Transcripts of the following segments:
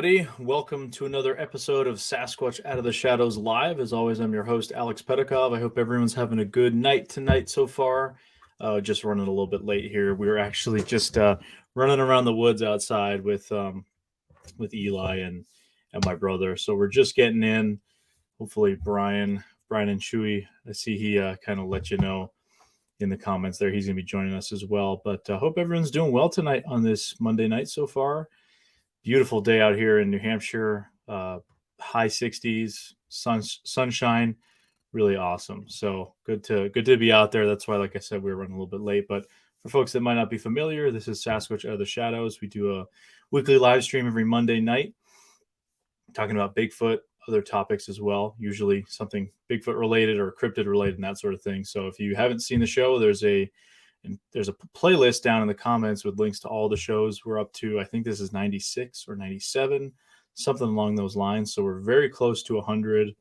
everybody. Welcome to another episode of Sasquatch Out of the Shadows Live. As always, I'm your host, Alex Pedikov. I hope everyone's having a good night tonight so far. Just running a little bit late here. We were actually just running around the woods outside with Eli and my brother. So we're just getting in. Hopefully, Brian and Chewy, I see he kind of let you know in the comments there. He's going to be joining us as well. But I hope everyone's doing well tonight on this Monday night so far. Beautiful day out here in New Hampshire, high 60s, sunshine, really awesome. So good to be out there. That's why, like I said, we were running a little bit late. But for folks that might not be familiar, this is Sasquatch Out of the Shadows. We do a weekly live stream every Monday night, talking about Bigfoot, other topics as well, usually something Bigfoot related or cryptid related and that sort of thing. So if you haven't seen the show, there's a playlist down in the comments with links to all the shows we're up to. I think this is 96 or 97, something along those lines. So we're very close to 100.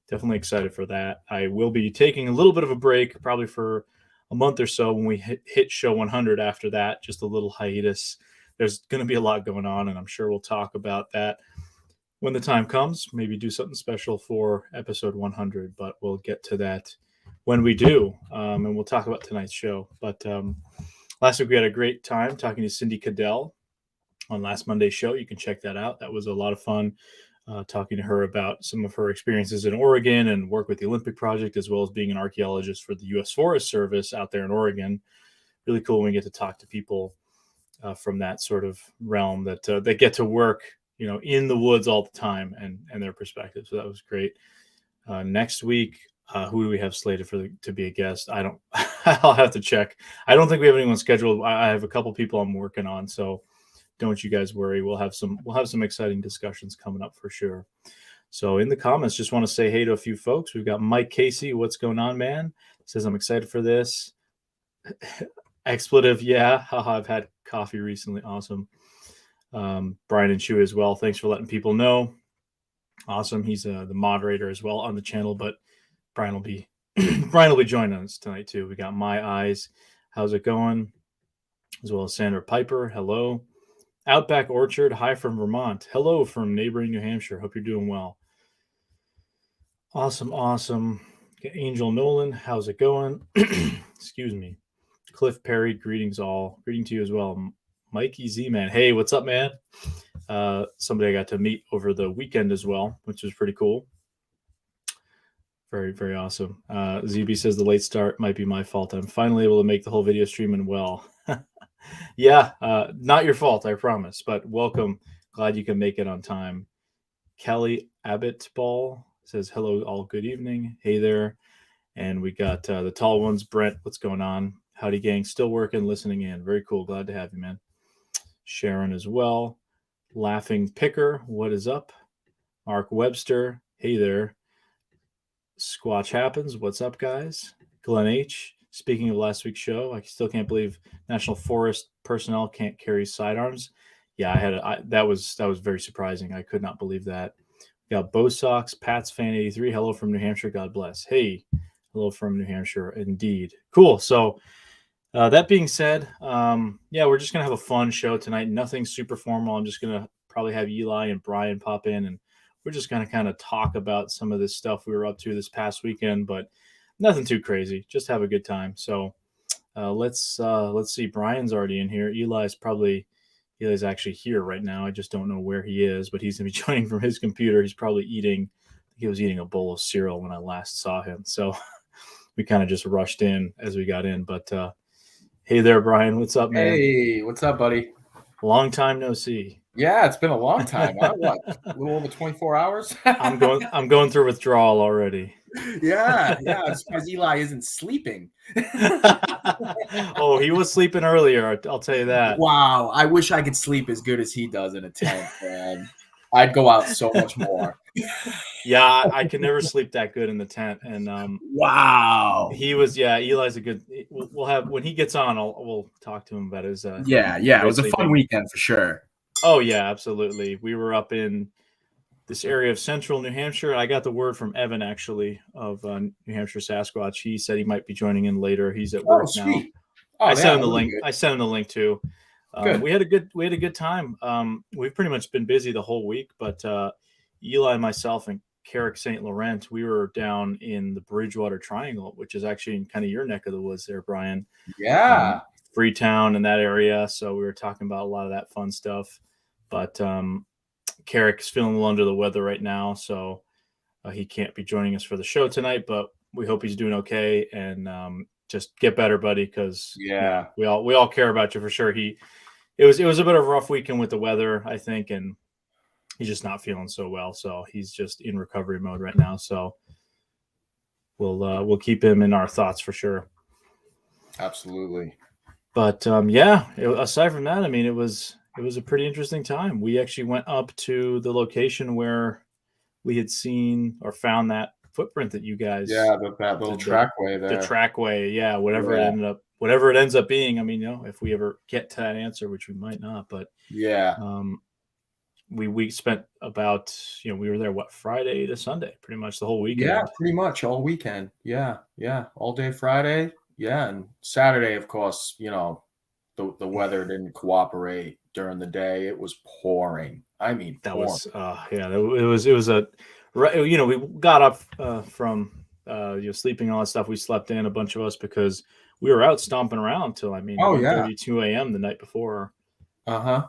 Definitely excited for that. I will be taking a little bit of a break, probably for a month or so when we hit show 100 after that, just a little hiatus. There's going to be a lot going on, and I'm sure we'll talk about that when the time comes. Maybe do something special for episode 100, but we'll get to that when we do, and we'll talk about tonight's show. But last week we had a great time talking to Cindy Cadell on last Monday's show. You can check that out. That was a lot of fun talking to her about some of her experiences in Oregon and work with the Olympic Project, as well as being an archaeologist for the U.S. Forest Service out there in Oregon. Really cool when we get to talk to people from that sort of realm that get to work, in the woods all the time and their perspective. So that was great. Next week, who do we have slated to be a guest? I'll have to check. I don't think we have anyone scheduled. I have a couple people I'm working on, so don't you guys worry. We'll have some exciting discussions coming up for sure. So in the comments, just want to say hey to a few folks. We've got Mike Casey. What's going on, man? Says I'm excited for this. Expletive, yeah. Haha, I've had coffee recently. Awesome. Brian and Chewy as well. Thanks for letting people know. Awesome. He's the moderator as well on the channel, but Brian will be joining us tonight too. We got My Eyes. How's it going? As well as Sandra Piper. Hello. Outback Orchard. Hi from Vermont. Hello from neighboring New Hampshire. Hope you're doing well. Awesome. Angel Nolan. How's it going? Excuse me. Cliff Perry. Greetings all. Greeting to you as well. Mikey Z-Man. Hey, what's up, man? Somebody I got to meet over the weekend as well, which was pretty cool. Very, very awesome. ZB says the late start might be my fault. I'm finally able to make the whole video streaming well. Yeah, not your fault, I promise. But welcome. Glad you can make it on time. Kelly Abbott Ball says, hello, all good evening. Hey there. And we got the tall ones. Brent, what's going on? Howdy, gang. Still working, listening in. Very cool. Glad to have you, man. Sharon as well. Laughing Picker, what is up? Mark Webster, hey there. Squatch Happens, what's up, guys? Glenn H, speaking of last week's show, I still can't believe National Forest personnel can't carry sidearms. Yeah, that was very surprising. I could not believe that. We got Bo Sox, Pat's Fan 83, hello from New Hampshire, God bless. Hey, hello from New Hampshire, indeed. Cool, so that being said, we're just going to have a fun show tonight. Nothing super formal. I'm just going to probably have Eli and Brian pop in, and we're just going to kind of talk about some of this stuff we were up to this past weekend, but nothing too crazy. Just have a good time. So let's see. Brian's already in here. Eli's actually here right now. I just don't know where he is, but he's going to be joining from his computer. He's probably he was eating a bowl of cereal when I last saw him. So we kind of just rushed in as we got in, but hey there, Brian. What's up, man? Hey, what's up, buddy? Long time no see. Yeah, it's been a long time. What? A little over 24 hours? I'm going through withdrawal already. Yeah. I'm surprised Eli isn't sleeping. Oh, he was sleeping earlier. I'll tell you that. Wow. I wish I could sleep as good as he does in a tent, man. I'd go out so much more. Yeah, I can never sleep that good in the tent. And wow, Eli's a good. We'll have when he gets on. We'll talk to him about his. It was a fun weekend for sure. Oh yeah, absolutely. We were up in this area of Central New Hampshire. I got the word from Evan actually of New Hampshire Sasquatch. He said he might be joining in later. He's at work now. Oh, I sent him the link. I sent him the link too. Good. We had a good time. We've pretty much been busy the whole week, but Eli, myself, and Carrick St. Laurent, we were down in the Bridgewater Triangle, which is actually in kind of your neck of the woods there, Brian. Yeah. Freetown in that area. So we were talking about a lot of that fun stuff. But Carrick's feeling a little under the weather right now, so he can't be joining us for the show tonight. But we hope he's doing okay, and just get better, buddy. Because we all care about you for sure. It was a bit of a rough weekend with the weather, I think, and he's just not feeling so well. So he's just in recovery mode right now. So we'll keep him in our thoughts for sure. Absolutely. But aside from that, I mean, it was a pretty interesting time. We actually went up to the location where we had seen or found that footprint that you guys, that little trackway there. The trackway, whatever it ends up being. I mean, if we ever get to that answer, which we might not, but we spent about we were there Friday to Sunday, pretty much the whole weekend. Yeah, pretty much all weekend. Yeah, all day Friday. Yeah, and Saturday, of course, the weather didn't cooperate during the day. It was pouring. I mean, that was it was a we got up from sleeping and all that stuff. We slept in, a bunch of us, because we were out stomping around till 1:32 a.m. the night before. Yeah.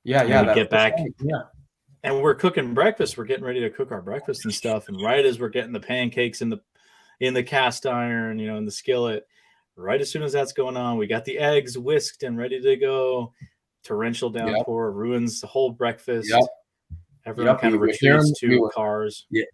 We get back. And we're cooking breakfast. We're getting ready to cook our breakfast and stuff. And right as we're getting the pancakes in the cast iron, in the skillet, right as soon as that's going on, we got the eggs whisked and ready to go. Torrential downpour ruins the whole breakfast. Everyone kind of retreats to cars. Yeah.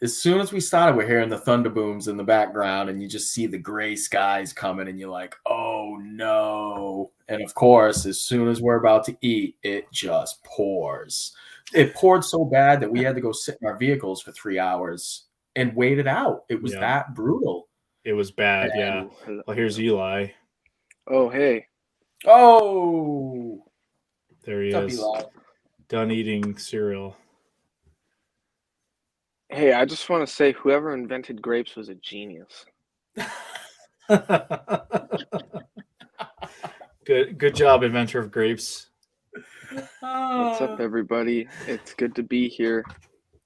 As soon as we started, we're hearing the thunder booms in the background, and you just see the gray skies coming, and you're like, oh no. And of course, as soon as we're about to eat, it just pours. It poured so bad that we had to go sit in our vehicles for 3 hours and wait it out. It was that brutal. It was bad, Well, here's Eli. Oh, hey. Oh! There he is. Done eating cereal. Hey, I just want to say whoever invented grapes was a genius. Good job, inventor of grapes. What's up, everybody? It's good to be here.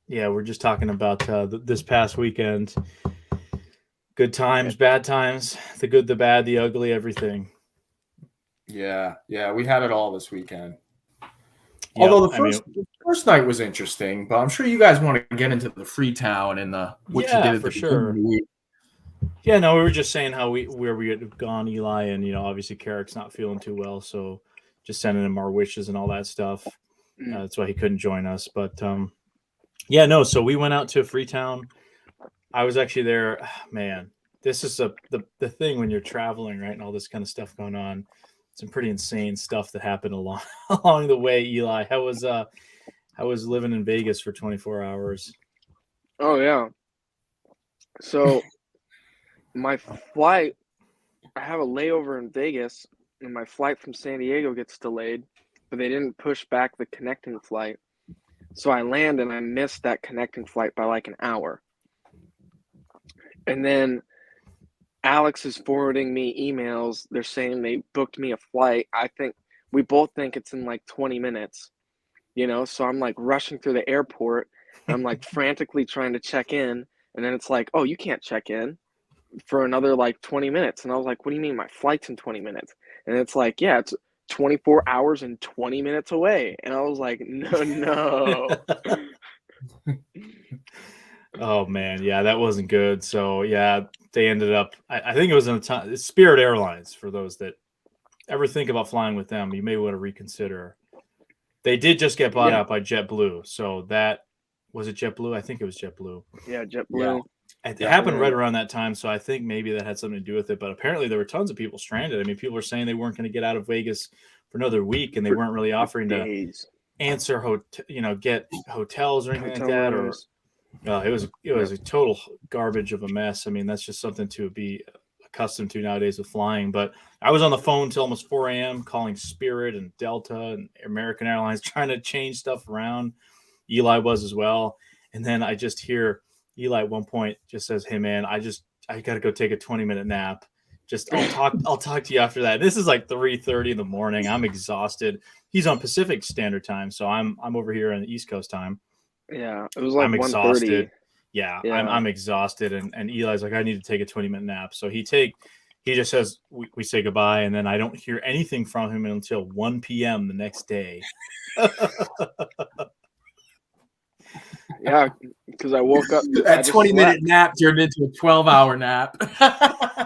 Yeah, we're just talking about this past weekend. Good times, bad times, the good, the bad, the ugly, everything. Yeah, we had it all this weekend. Although the first night was interesting, but I'm sure you guys want to get into the Freetown and what you did at for sure. Yeah, no, we were just saying where we had gone, Eli, and obviously Carrick's not feeling too well, so just sending him our wishes and all that stuff. That's why he couldn't join us. But so we went out to Freetown. I was actually there. Man, this is the thing when you're traveling, right, and all this kind of stuff going on. Some pretty insane stuff that happened along the way. Eli, how was living in Vegas for 24 hours? Oh yeah. So my flight, I have a layover in Vegas, and my flight from San Diego gets delayed, but they didn't push back the connecting flight. So I land and I missed that connecting flight by like an hour. And then Alex is forwarding me emails. They're saying they booked me a flight. We both think it's in like 20 minutes, so I'm like rushing through the airport. I'm like frantically trying to check in. And then it's like, oh, you can't check in for another like 20 minutes. And I was like, what do you mean my flight's in 20 minutes? And it's like, yeah, it's 24 hours and 20 minutes away. And I was like, no. Oh man, yeah, that wasn't good. So yeah, they ended up. I think it was it's Spirit Airlines. For those that ever think about flying with them, you may want to reconsider. They did just get bought out by JetBlue. So that was it. JetBlue, I think it was JetBlue. Yeah, JetBlue. Yeah. It happened right around that time, so I think maybe that had something to do with it. But apparently, there were tons of people stranded. I mean, people were saying they weren't going to get out of Vegas for another week, and they weren't really offering to answer get hotels or anything like that, or. It was a total garbage of a mess. I mean, that's just something to be accustomed to nowadays with flying. But I was on the phone till almost 4 a.m. calling Spirit and Delta and American Airlines, trying to change stuff around. Eli was as well. And then I just hear Eli at one point just says, hey, man, I got to go take a 20-minute nap. Just I'll talk to you after that. This is like 3:30 in the morning. I'm exhausted. He's on Pacific Standard Time, so I'm over here on the East Coast time. Yeah, it was like I'm 1:30. exhausted. Yeah, Yeah. I'm exhausted, and Eli's like, I need to take a 20-minute nap. So he just says we say goodbye, and then I don't hear anything from him until 1 p.m. the next day. Yeah, because I woke up. That 20-minute nap turned into a 12-hour nap.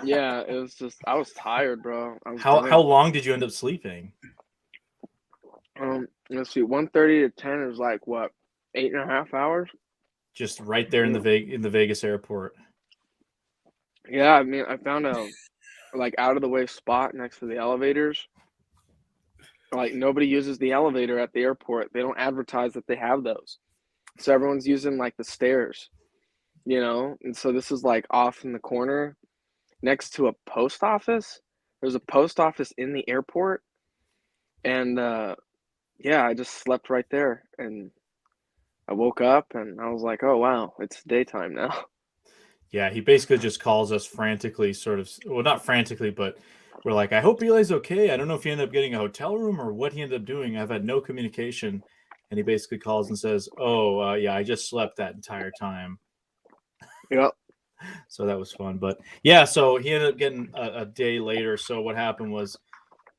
Yeah, it was just I was tired, bro. How long did you end up sleeping? Let's see, 1:30 to 10 is like what, 8.5 hours? Just right there in the Vegas airport. Yeah, I mean, I found a like out of the way spot next to the elevators. Like nobody uses the elevator at the airport. They don't advertise that they have those. So everyone's using like the stairs, And so this is like off in the corner next to a post office. There's a post office in the airport. And yeah, I just slept right there, and I woke up and I was like, oh wow, it's daytime now. Yeah, he basically just calls us frantically, not frantically, but we're like, I hope Eli's okay. I don't know if he ended up getting a hotel room or what he ended up doing. I've had no communication. And he basically calls and says, oh, yeah, I just slept that entire time. Yep. So that was fun. But yeah, so he ended up getting a day later. So what happened was,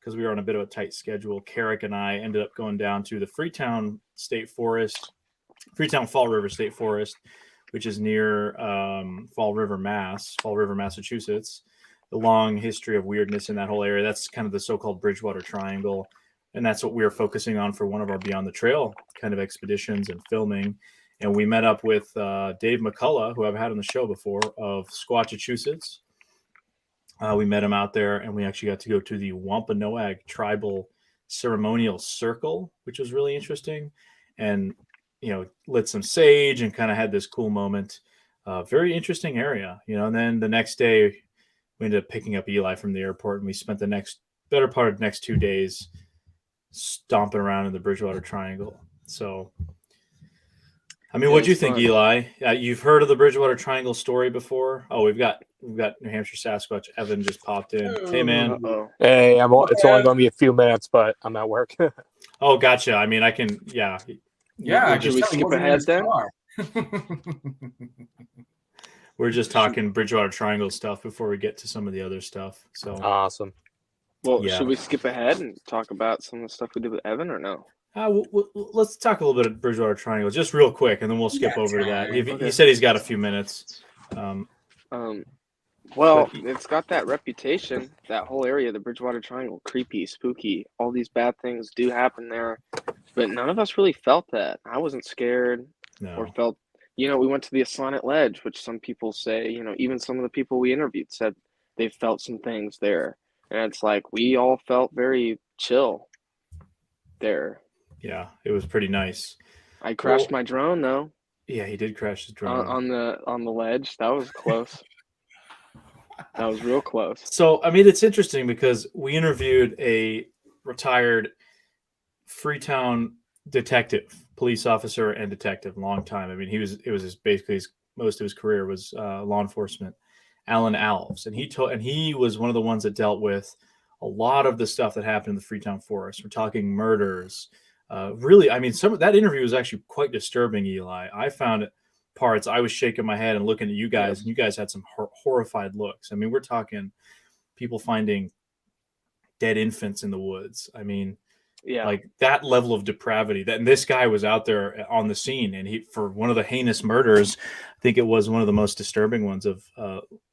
because we were on a bit of a tight schedule, Carrick and I ended up going down to the Freetown Fall River State Forest, which is near Fall River, Massachusetts. The long history of weirdness in that whole area. That's kind of the so-called Bridgewater Triangle. And that's what we were focusing on for one of our Beyond the Trail kind of expeditions and filming. And we met up with Dave McCullough, who I've had on the show before, of Squatchachusetts. We met him out there, and we actually got to go to the Wampanoag Tribal Ceremonial Circle, which was really interesting. And, lit some sage and kind of had this cool moment. Very interesting area, And then the next day, we ended up picking up Eli from the airport, and we spent the better part of the next 2 days stomping around in the Bridgewater Triangle. So, I mean, what do you think, Eli? You've heard of the Bridgewater Triangle story before? Oh, we've got New Hampshire Sasquatch. Evan just popped in. Hey, man. Uh-oh. Hey, it's only going to be a few minutes, but I'm at work. Oh, gotcha. I mean, I can. Yeah. Yeah. Should we skip ahead then? We're just talking Bridgewater Triangle stuff before we get to some of the other stuff. So awesome. Well, should we skip ahead and talk about some of the stuff we did with Evan, or no? Let's talk a little bit of Bridgewater Triangle, just real quick, and then we'll skip over to that. Okay. He said he's got a few minutes. Well, it's got that reputation, that whole area, the Bridgewater Triangle, creepy, spooky. All these bad things do happen there, but none of us really felt that. I wasn't scared or felt. We went to the Assonet Ledge, which some people say, even some of the people we interviewed said they felt some things there. And it's like, we all felt very chill there. Yeah, it was pretty nice. I crashed my drone, though. Yeah, he did crash his drone. On the ledge. That was close. That was real close. So, I mean, it's interesting because we interviewed a retired Freetown police officer and detective, long time. I mean, basically most of his career was law enforcement. Alan Alves, and he was one of the ones that dealt with a lot of the stuff that happened in the Freetown Forest. We're talking murders. Really, I mean, some of that interview was actually quite disturbing, Eli. I found parts. I was shaking my head and looking at you guys, and you guys had some horrified looks. I mean, we're talking people finding dead infants in the woods. I mean, like that level of depravity. And this guy was out there on the scene, and for one of the heinous murders, I think it was one of the most disturbing ones of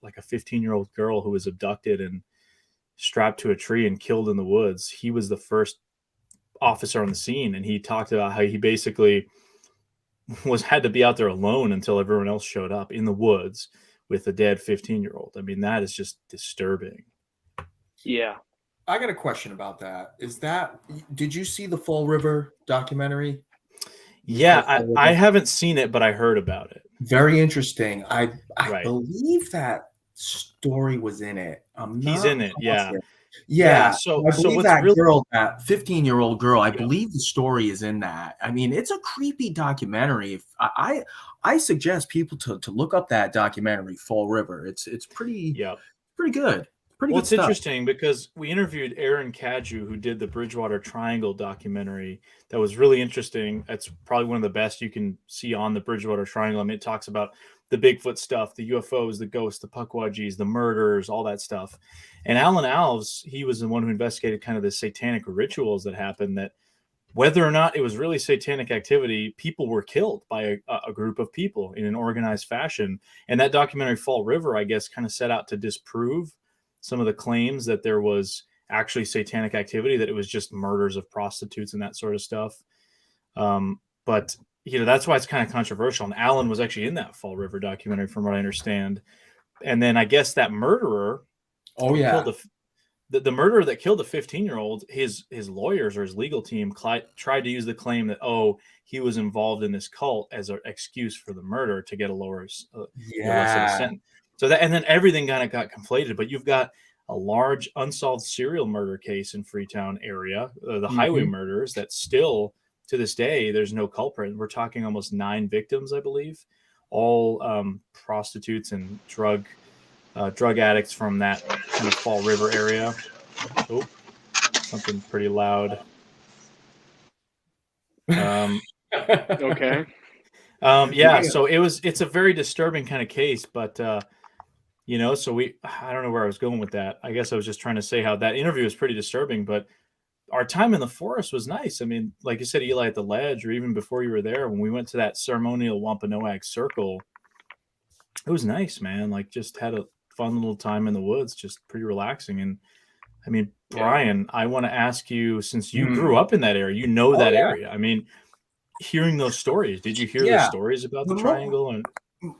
like a 15-year-old girl who was abducted and strapped to a tree and killed in the woods. He was the first officer on the scene, and he talked about how he basically had to be out there alone until everyone else showed up in the woods with a dead 15-year-old. I mean, that is just disturbing. Yeah. I got a question about that. Did you see the Fall River documentary? Yeah, I haven't seen it, but I heard about it. Very interesting. I believe that story was in it. He's in it, yeah. Yeah. So I believe that 15-year-old girl, I believe the story is in that. I mean, it's a creepy documentary. I suggest people to look up that documentary, Fall River. It's pretty good. Pretty Well, good it's stuff. interesting because we interviewed Aaron Cadieux, who did the Bridgewater Triangle documentary. That was really interesting. That's probably one of the best you can see on the Bridgewater Triangle. I mean, it talks about the Bigfoot stuff, the UFOs, the ghosts, the Pukwudgies, the murders, all that stuff. And Alan Alves, he was the one who investigated kind of the satanic rituals that happened, that whether or not it was really satanic activity, people were killed by a group of people in an organized fashion. And that documentary, Fall River, I guess, kind of set out to disprove some of the claims that there was actually satanic activity, that it was just murders of prostitutes and that sort of stuff. But that's why it's kind of controversial. And Alan was actually in that Fall River documentary, from what I understand. And then I guess that murderer, killed the murderer that killed the 15-year-old, his lawyers or his legal team tried to use the claim that, he was involved in this cult as an excuse for the murder to get a less of a sentence. So that, and then everything kind of got conflated. But you've got a large unsolved serial murder case in Freetown area, the highway murders, that still to this day there's no culprit. We're talking almost 9 victims, I believe, all prostitutes and drug addicts from that kind of Fall River area. Oh, something pretty loud. Okay. So it's a very disturbing kind of case, but so I don't know where I was going with that. I guess I was just trying to say how that interview was pretty disturbing, but our time in the forest was nice. I mean, like you said, Eli, at the ledge, or even before you were there, when we went to that ceremonial Wampanoag circle, it was nice, man. Like, just had a fun little time in the woods, just pretty relaxing. And I mean, Brian, I want to ask you, since you grew up in that area, that area. I mean, hearing those stories, did you hear the stories about the triangle? And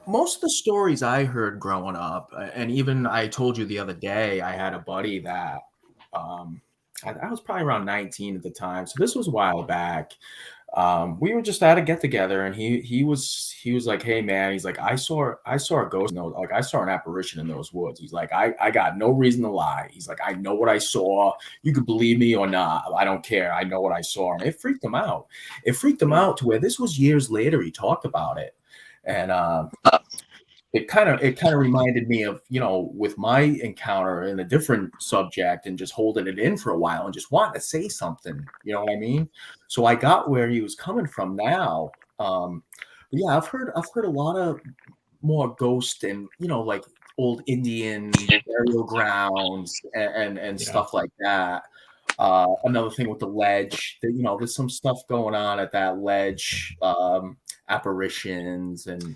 most of the stories I heard growing up, and even I told you the other day, I had a buddy that I was probably around 19 at the time, so this was a while back. We were just at a get together, and he was like, "Hey man," he's like, I saw a ghost. No, like, I saw an apparition in those woods. He's like, I got no reason to lie. He's like, I know what I saw. You could believe me or not. I don't care. I know what I saw. And it freaked him out. It freaked him out to where this was years later. He talked about it, and it kind of reminded me of, with my encounter in a different subject, and just holding it in for a while and just wanting to say something, you know what I mean? So I got where he was coming from now. Yeah, I've heard a lot of more ghost and, like old Indian burial grounds and stuff like that. Another thing with the ledge, that, there's some stuff going on at that ledge, apparitions and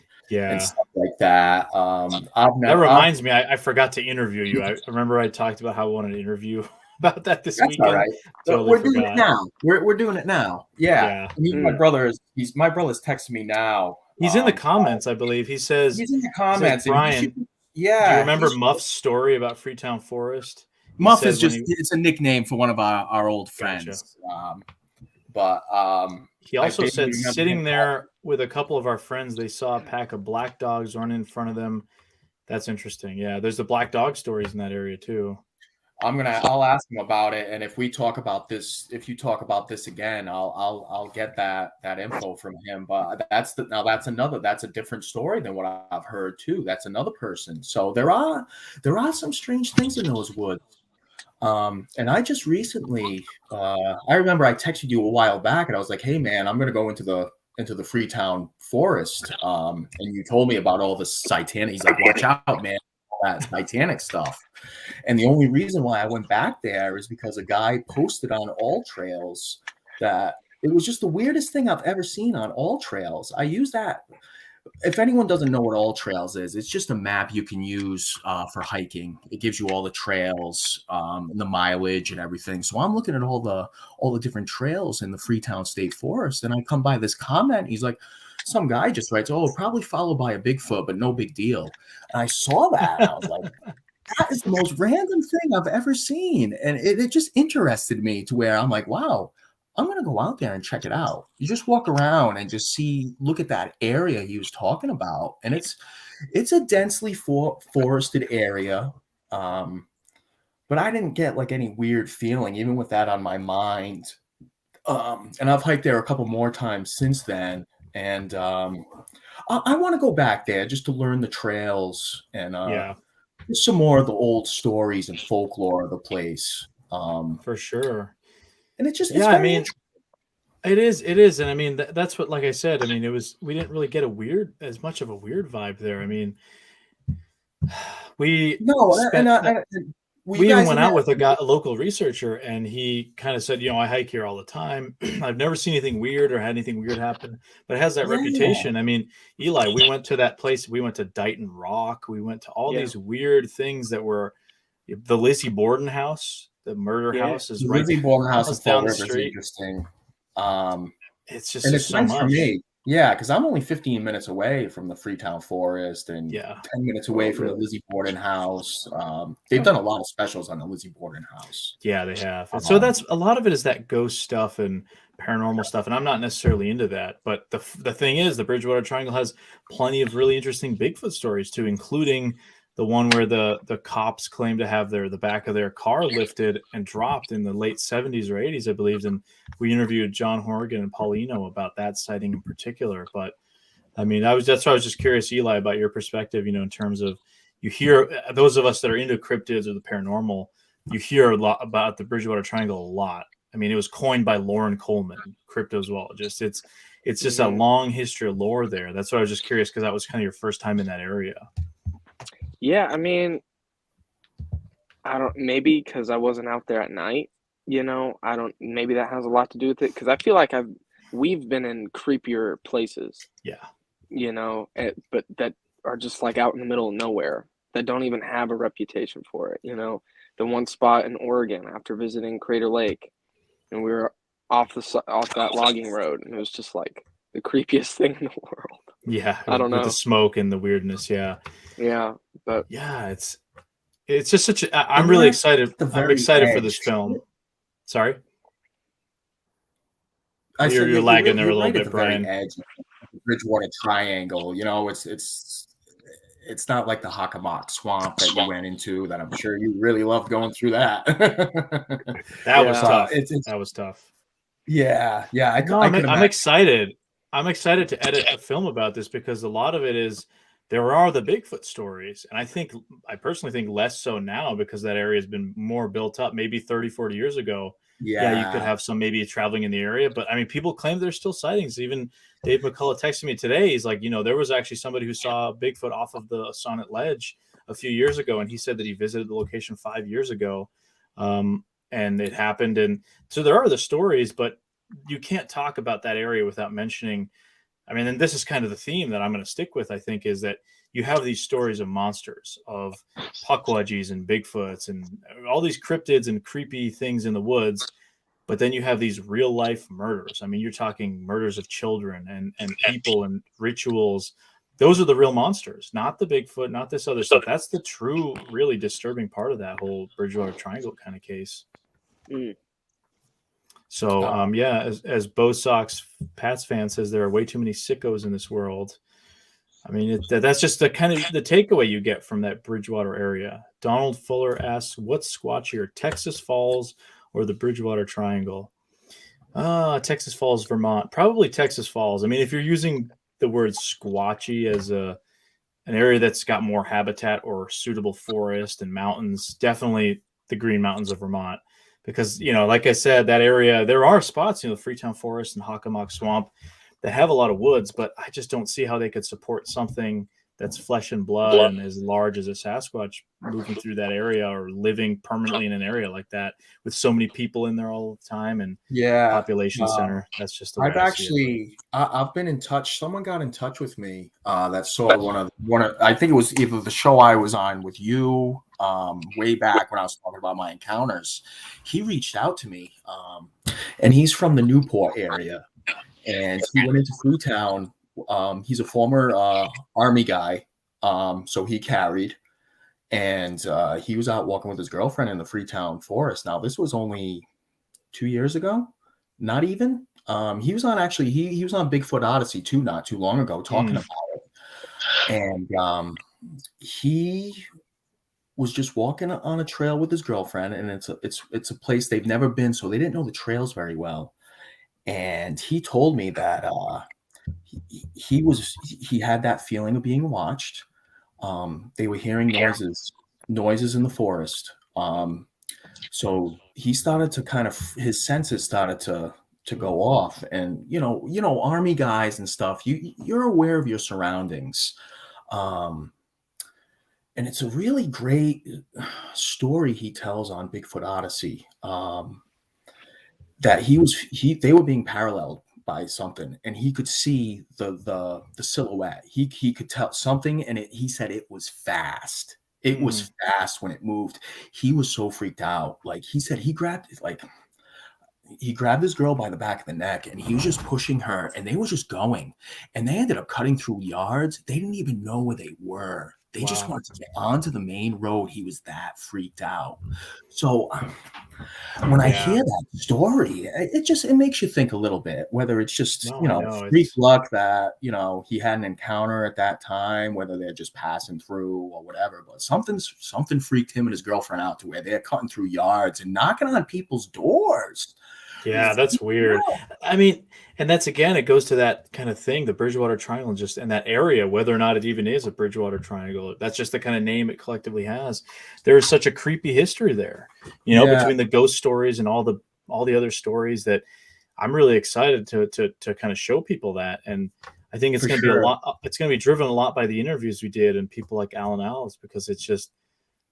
stuff like that. That reminds me, I forgot to interview you. I remember I talked about how I wanted to interview about that this weekend. All right. Totally we're doing it now. We're doing it now. Yeah. My brother's texting me now. He's in the comments, I believe. He says he's in the comments. Brian, do you remember Muff's story about Freetown Forest? Muff is it's a nickname for one of our old friends. He also said, sitting there with a couple of our friends, they saw a pack of black dogs run in front of them. That's interesting. Yeah, there's the black dog stories in that area too. I'll ask him about it, and if you talk about this again, I'll get that info from him. But that's a different story than what I've heard too. That's another person. So there are some strange things in those woods. And I just recently, I remember I texted you a while back, and I was like, "Hey man, I'm gonna go into the Freetown forest." And you told me about all the satanic. He's like, "Watch out, man, all that satanic stuff." And the only reason why I went back there is because a guy posted on All Trails that it was just the weirdest thing I've ever seen on All Trails. I use that. If anyone doesn't know what All Trails is, it's just a map you can use for hiking. It gives you all the trails, and the mileage and everything. So I'm looking at all the different trails in the Freetown State Forest, and I come by this comment. He's like, some guy just writes, "Oh, probably followed by a Bigfoot, but no big deal." And I saw that, and I was like, that is the most random thing I've ever seen. And it just interested me to where I'm like, wow, I'm going to go out there and check it out. You just walk around and just look at that area he was talking about. And it's a densely forested area. But I didn't get like any weird feeling, even with that on my mind. And I've hiked there a couple more times since then. And I want to go back there just to learn the trails and just some more of the old stories and folklore of the place. For sure. And it's just Yeah, I mean, it is, and I mean that's what, like I said, I mean we didn't really get as much of a weird vibe there. I mean, we no, spent. well, We you even guys went didn't out have, with a local researcher, and he kind of said, I hike here all the time. I've never seen anything weird or had anything weird happen, but it has that yeah, reputation. I mean, Eli, we went to that place. We went to Dighton Rock. We went to all Yeah. these weird things that were the Lizzie Borden house, the murder Yeah. house is the right Lizzie Borden House in almost Fall down the River is street. interesting. It's just And there's it's so nice for much. me. Yeah, because I'm only 15 minutes away from the Freetown Forest and Yeah. 10 minutes away from the Lizzie Borden House. They've done a lot of specials on the Lizzie Borden House. Yeah, they have. And so that's a lot of it is that ghost stuff and paranormal stuff. And I'm not necessarily into that. But the thing is, the Bridgewater Triangle has plenty of really interesting Bigfoot stories too, including the one where the cops claim to have the back of their car lifted and dropped in the late 70s or 80s, I believe. And we interviewed John Horgan and Paulino about that sighting in particular. But I mean, that's why I was just curious, Eli, about your perspective, in terms of you hear those of us that are into cryptids or the paranormal, you hear a lot about the Bridgewater Triangle a lot. I mean, it was coined by Lauren Coleman, cryptozoologist. It's just a long history of lore there. That's why I was just curious because that was kind of your first time in that area. Yeah, I mean, maybe because I wasn't out there at night, maybe that has a lot to do with it. Because I feel like we've been in creepier places. Yeah. But that are just like out in the middle of nowhere that don't even have a reputation for it. The one spot in Oregon after visiting Crater Lake, and we were off that logging road, and it was just like the creepiest thing in the world. Yeah, I don't know, with the smoke and the weirdness. Yeah, but yeah, it's just such a. I'm really excited. I'm excited for this film. Sorry, you're lagging there a little bit, Brian. Edge of the Bridgewater Triangle. It's not like the Hockomock Swamp that you went into. That I'm sure you really loved going through that. That was tough. That was tough. Yeah. I'm excited. I'm excited to edit a film about this because a lot of it is there are the Bigfoot stories. And I personally think less so now because that area has been more built up. Maybe 30, 40 years ago. Yeah, you could have some maybe traveling in the area. But I mean, people claim there's still sightings. Even Dave McCullough texted me today. He's like, there was actually somebody who saw Bigfoot off of the Sonnet Ledge a few years ago. And he said that he visited the location 5 years ago. And it happened. And so there are the stories, but you can't talk about that area without mentioning. I mean, and this is kind of the theme that I'm going to stick with, I think, is that you have these stories of monsters, of puckwudgies and Bigfoots and all these cryptids and creepy things in the woods. But then you have these real life murders. I mean, you're talking murders of children and people and rituals. Those are the real monsters, not the Bigfoot, not this other stuff. That's the true, really disturbing part of that whole Bridgewater Triangle kind of case. So, as Bo Sox Pats fan says, there are way too many sickos in this world. I mean, that's just the kind of the takeaway you get from that Bridgewater area. Donald Fuller asks, what's squatchier, Texas Falls or the Bridgewater Triangle? Texas Falls, Vermont. Probably Texas Falls. I mean, if you're using the word squatchy as an area that's got more habitat or suitable forest and mountains, definitely the Green Mountains of Vermont. Because, like I said, that area, there are spots, the Freetown Forest and Hockomock Swamp that have a lot of woods, but I just don't see how they could support something that's flesh and blood and as large as a Sasquatch moving through that area or living permanently in an area like that with so many people in there all the time and population center. That's just the way I've been in touch. Someone got in touch with me that saw one of I think it was either the show I was on with you way back when I was talking about my encounters. He reached out to me and he's from the Newport area and he went into Freetown. He's a former Army guy, so he carried, and he was out walking with his girlfriend in the Freetown Forest. Now, this was only 2 years ago, not even. He was on he was on Bigfoot Odyssey too, not too long ago, talking about it, and he was just walking on a trail with his girlfriend, and it's a place they've never been, so they didn't know the trails very well, and he told me that. He had that feeling of being watched. They were hearing noises noises in the forest. So he started to his senses started to go off, and army guys and stuff, you're aware of your surroundings. And it's a really great story he tells on Bigfoot Odyssey, that they were being paralleled by something, and he could see the silhouette. He could tell something, and he said it was fast. It was fast when it moved. He was so freaked out. Like he said, he grabbed this girl by the back of the neck, and he was just pushing her, and they were just going, and they ended up cutting through yards. They didn't even know where they were. They just wanted to get onto the main road. He was that freaked out. So when I hear that story, it makes you think a little bit, whether it's just, freak luck that, he had an encounter at that time, whether they're just passing through or whatever, but something freaked him and his girlfriend out to where they're cutting through yards and knocking on people's doors. Yeah, that's weird. I mean, and that's, again, it goes to that kind of thing, the Bridgewater Triangle, just in that area, whether or not it even is a Bridgewater Triangle. That's just the kind of name it collectively has. There is such a creepy history there, between the ghost stories and all the other stories, that I'm really excited to kind of show people that. And I think it's going to be a lot. It's going to be driven a lot by the interviews we did and people like Alan Alice, because it's just,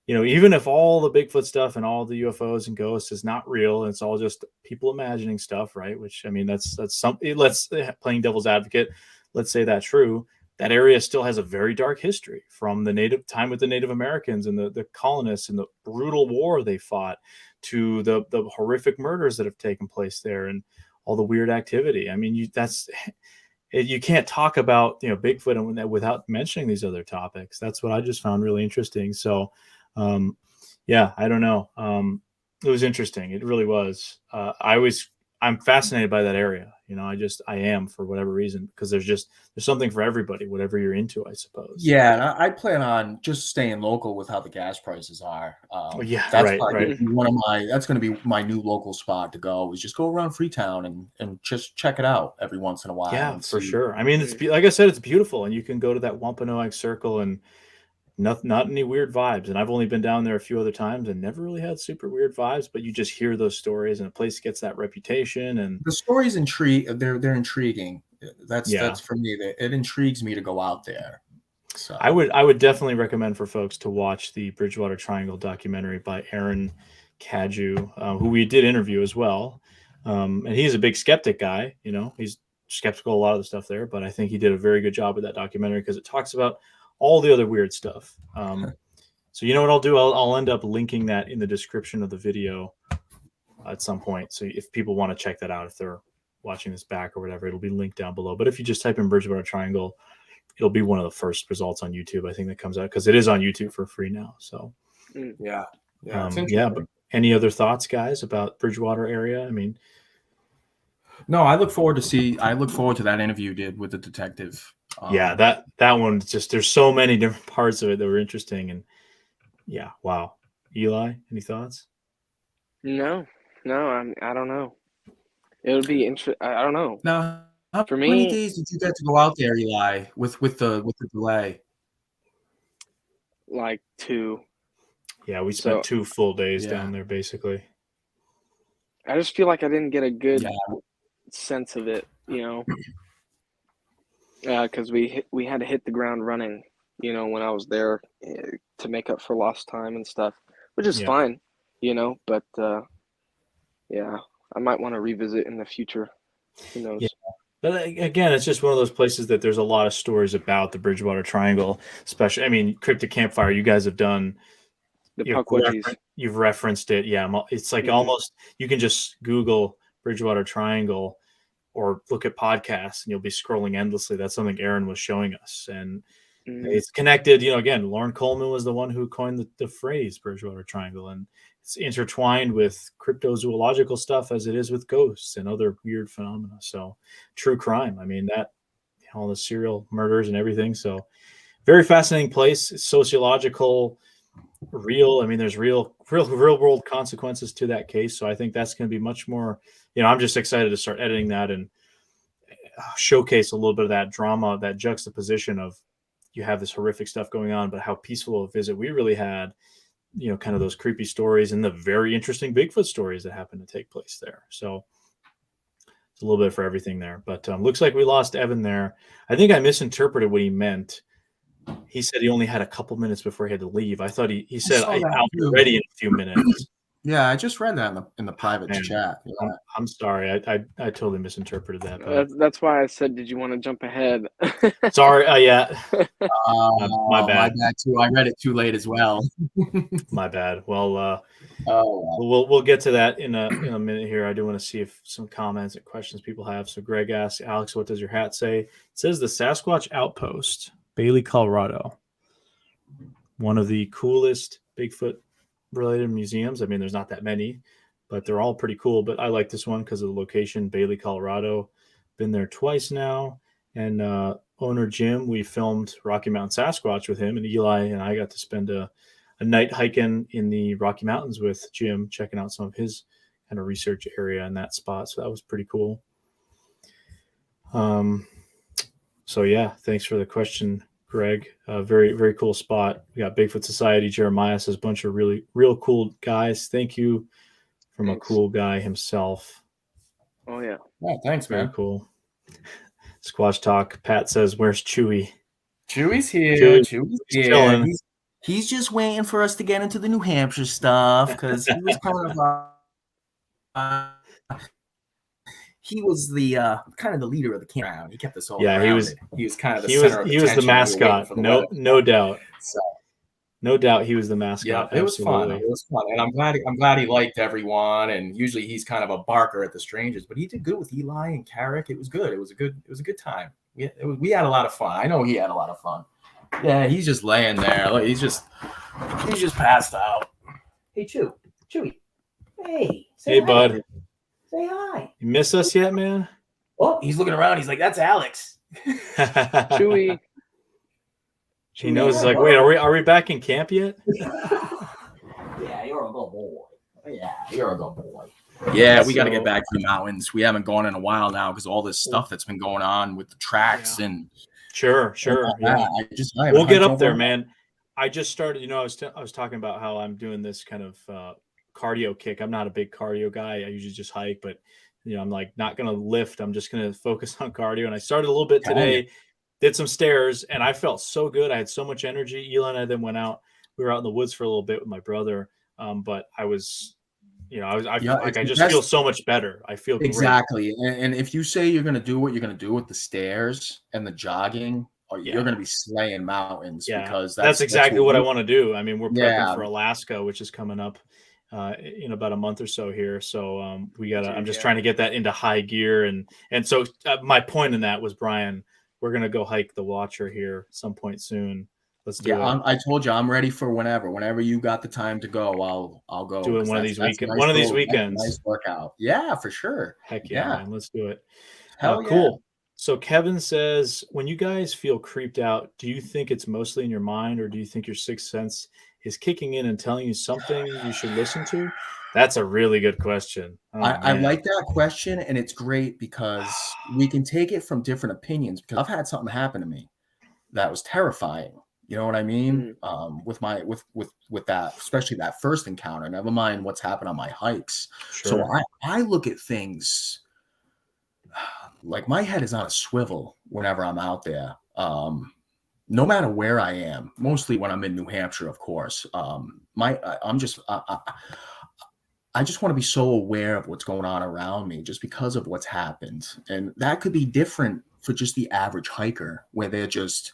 even if all the Bigfoot stuff and all the UFOs and ghosts is not real, it's all just people imagining stuff, right? Which, I mean, that's something. Let's, playing devil's advocate, let's say that's true. That area still has a very dark history from the native time with the Native Americans and the colonists and the brutal war they fought, to the horrific murders that have taken place there and all the weird activity. I mean, you can't talk about, Bigfoot without mentioning these other topics. That's what I just found really interesting. So, I don't know. It was interesting. It really was. I'm fascinated by that area. I am, for whatever reason, because there's something for everybody, whatever you're into, I suppose. Yeah. And I plan on just staying local with how the gas prices are. That's right. That's going to be my new local spot to go, is just go around Freetown and just check it out every once in a while. Yeah, for sure. I mean, it's like I said, it's beautiful, and you can go to that Wampanoag Circle and not any weird vibes. And I've only been down there a few other times and never really had super weird vibes, but you just hear those stories, and a place gets that reputation, and the stories they're intriguing. That's for me, it intrigues me to go out there. So I would definitely recommend for folks to watch the Bridgewater Triangle documentary by Aaron Caju, who we did interview as well. And he's a big skeptic guy, he's skeptical of a lot of the stuff there, but I think he did a very good job with that documentary, because it talks about all the other weird stuff. So you know what I'll do? I'll end up linking that in the description of the video at some point. So if people want to check that out, if they're watching this back or whatever, it'll be linked down below. But if you just type in Bridgewater Triangle, it'll be one of the first results on YouTube, I think, that comes out, because it is on YouTube for free now. So yeah. But any other thoughts, guys, about Bridgewater area? I mean, no, I look forward to that interview you did with the detective. that one, just, there's so many different parts of it that were interesting. And wow. Eli, any thoughts? No, I don't know. It would be interesting. I don't know. Now, how For many me, days did you get to go out there, Eli, with the delay? like 2. Yeah, we spent 2 full days down there, basically. I just feel like I didn't get a good sense of it, because we had to hit the ground running, when I was there, to make up for lost time and stuff, which is fine, but I might want to revisit in the future. Who knows? Yeah. But again, it's just one of those places that there's a lot of stories about the Bridgewater Triangle, especially. I mean, Cryptic Campfire, you guys have done. You've referenced it. Yeah, it's like almost, you can just Google Bridgewater Triangle or look at podcasts, and you'll be scrolling endlessly. That's something Aaron was showing us, and it's connected. Again, Lauren Coleman was the one who coined the phrase Bridgewater Triangle, and it's intertwined with cryptozoological stuff as it is with ghosts and other weird phenomena. So true crime. I mean, that, all the serial murders and everything. So very fascinating place. It's sociological, real. I mean, there's real world consequences to that case. So I think that's going to be much more, I'm just excited to start editing that and showcase a little bit of that drama, that juxtaposition of, you have this horrific stuff going on, but how peaceful a visit we really had. kind of those creepy stories and the very interesting Bigfoot stories that happen to take place there. So it's a little bit for everything there. But looks like we lost Evan there. I think I misinterpreted what he meant. He said he only had a couple minutes before he had to leave. I thought he said I'll be ready in a few minutes. Yeah, I just read that in the private chat. Yeah. I'm sorry. I totally misinterpreted that. But... That's why I said, did you want to jump ahead? Sorry. Yeah. My bad too. I read it too late as well. My bad. Well, we'll get to that in a minute here. I do want to see if some comments and questions people have. So Greg asks, Alex, what does your hat say? It says the Sasquatch Outpost, Bailey, Colorado. One of the coolest Bigfoot related museums. I mean, there's not that many, but they're all pretty cool. But I like this one because of the location, Bailey, Colorado. Been there twice now. And owner Jim, we filmed Rocky Mountain Sasquatch with him, and Eli and I got to spend a night hiking in the Rocky Mountains with Jim, checking out some of his kind of research area in that spot. So that was pretty cool. So yeah, thanks for the question, Greg. Very, very cool spot. We got Bigfoot Society. Jeremiah says, bunch of really, real cool guys. Thank you from a cool guy himself. Oh, yeah. Yeah, thanks, man. Very cool. Squatch Talk. Pat says, where's Chewy? Chewy's here. Chewy's here. He's just waiting for us to get into the New Hampshire stuff because he was he was the kind of the leader of the campground. He kept us all. Yeah, he was kind of the center of the the mascot. No doubt. So, no doubt he was the mascot. Yeah, it was fun. It was fun, and I'm glad he liked everyone. And usually he's kind of a barker at the strangers, but he did good with Eli and Carrick. It was good. It was a good time. We had a lot of fun. I know he had a lot of fun. Yeah, he's just laying there. Like, he's just passed out. Hey, Chewy. Hey, bud. Say hi. You miss us yet, man? Oh, he's looking around. He's like, that's Alex. Chewy. He knows. He's like, wait, are we back in camp yet? Yeah, you're a good boy. Yeah, you're a good boy. Yeah, we got to get back to the mountains. We haven't gone in a while now because all this stuff that's been going on with the tracks and. Sure. Yeah. We'll get up there, man. I just started. I was talking about how I'm doing this kind of cardio kick. I'm not a big cardio guy. I usually just hike, but I'm like not gonna lift. I'm just gonna focus on cardio. And I started a little bit today. Did some stairs, and I felt so good. I had so much energy. Eli and I then went out. We were out in the woods for a little bit with my brother, but I was. I just feel so much better. I feel exactly. And if you say you're going to do what you're going to do with the stairs and the jogging, you're going to be slaying mountains because that's exactly what I want to do. I mean, we're prepping for Alaska, which is coming up in about a month or so here. So I'm just trying to get that into high gear. And so my point in that was, Brian, we're going to go hike the Watcher here at some point soon. Let's do it. I told you I'm ready for whenever you got the time to go. I'll go. Do it one of these weekends. One of these weekends. Nice workout. Yeah, for sure. Heck yeah, man. Let's do it. Cool. So Kevin says, when you guys feel creeped out, do you think it's mostly in your mind, or do you think your sixth sense is kicking in and telling you something you should listen to? That's a really good question. I like that question, and it's great because we can take it from different opinions. Because I've had something happen to me that was terrifying. You know what I mean? With that, especially that first encounter, never mind what's happened on my hikes. Sure. So I look at things like my head is on a swivel whenever I'm out there. No matter where I am, mostly when I'm in New Hampshire, of course. I just want to be so aware of what's going on around me just because of what's happened. And that could be different for just the average hiker, where they're just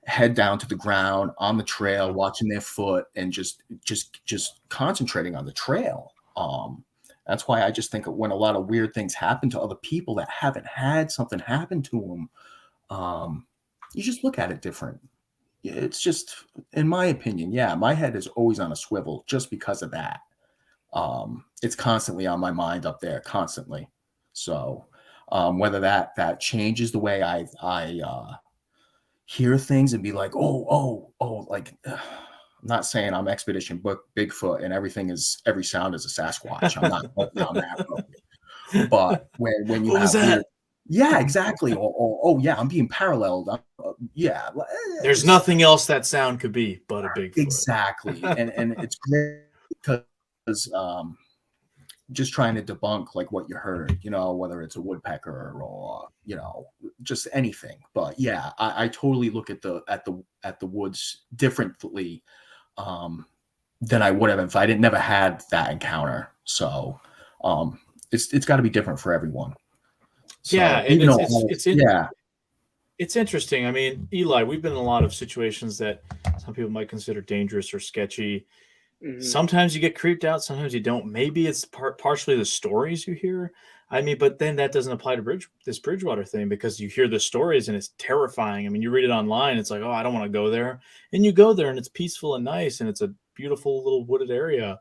head down to the ground on the trail, watching their foot and just concentrating on the trail. That's why I just think when a lot of weird things happen to other people that haven't had something happen to them, you just look at it different. It's just, in my opinion, my head is always on a swivel just because of that. It's constantly on my mind up there, constantly. So whether that changes the way I hear things and be like, like I'm not saying I'm Expedition Bigfoot and every sound is a Sasquatch. I'm not on that road. But when you have weird, yeah, exactly. I'm being paralleled. yeah, There's nothing else that sound could be but a Bigfoot. Exactly. And it's great because just trying to debunk like what you heard, whether it's a woodpecker or just anything. But yeah, I totally look at the woods differently than I would have if I never had that encounter. So it's got to be different for everyone. So, Yeah, it's yeah. interesting. I mean, Eli, we've been in a lot of situations that some people might consider dangerous or sketchy. Mhm. Sometimes you get creeped out, sometimes you don't. Maybe it's partially the stories you hear. I mean, but then that doesn't apply to this Bridgewater thing, because you hear the stories and it's terrifying. I mean, you read it online, it's like, oh, I don't want to go there. And you go there and it's peaceful and nice and it's a beautiful little wooded area.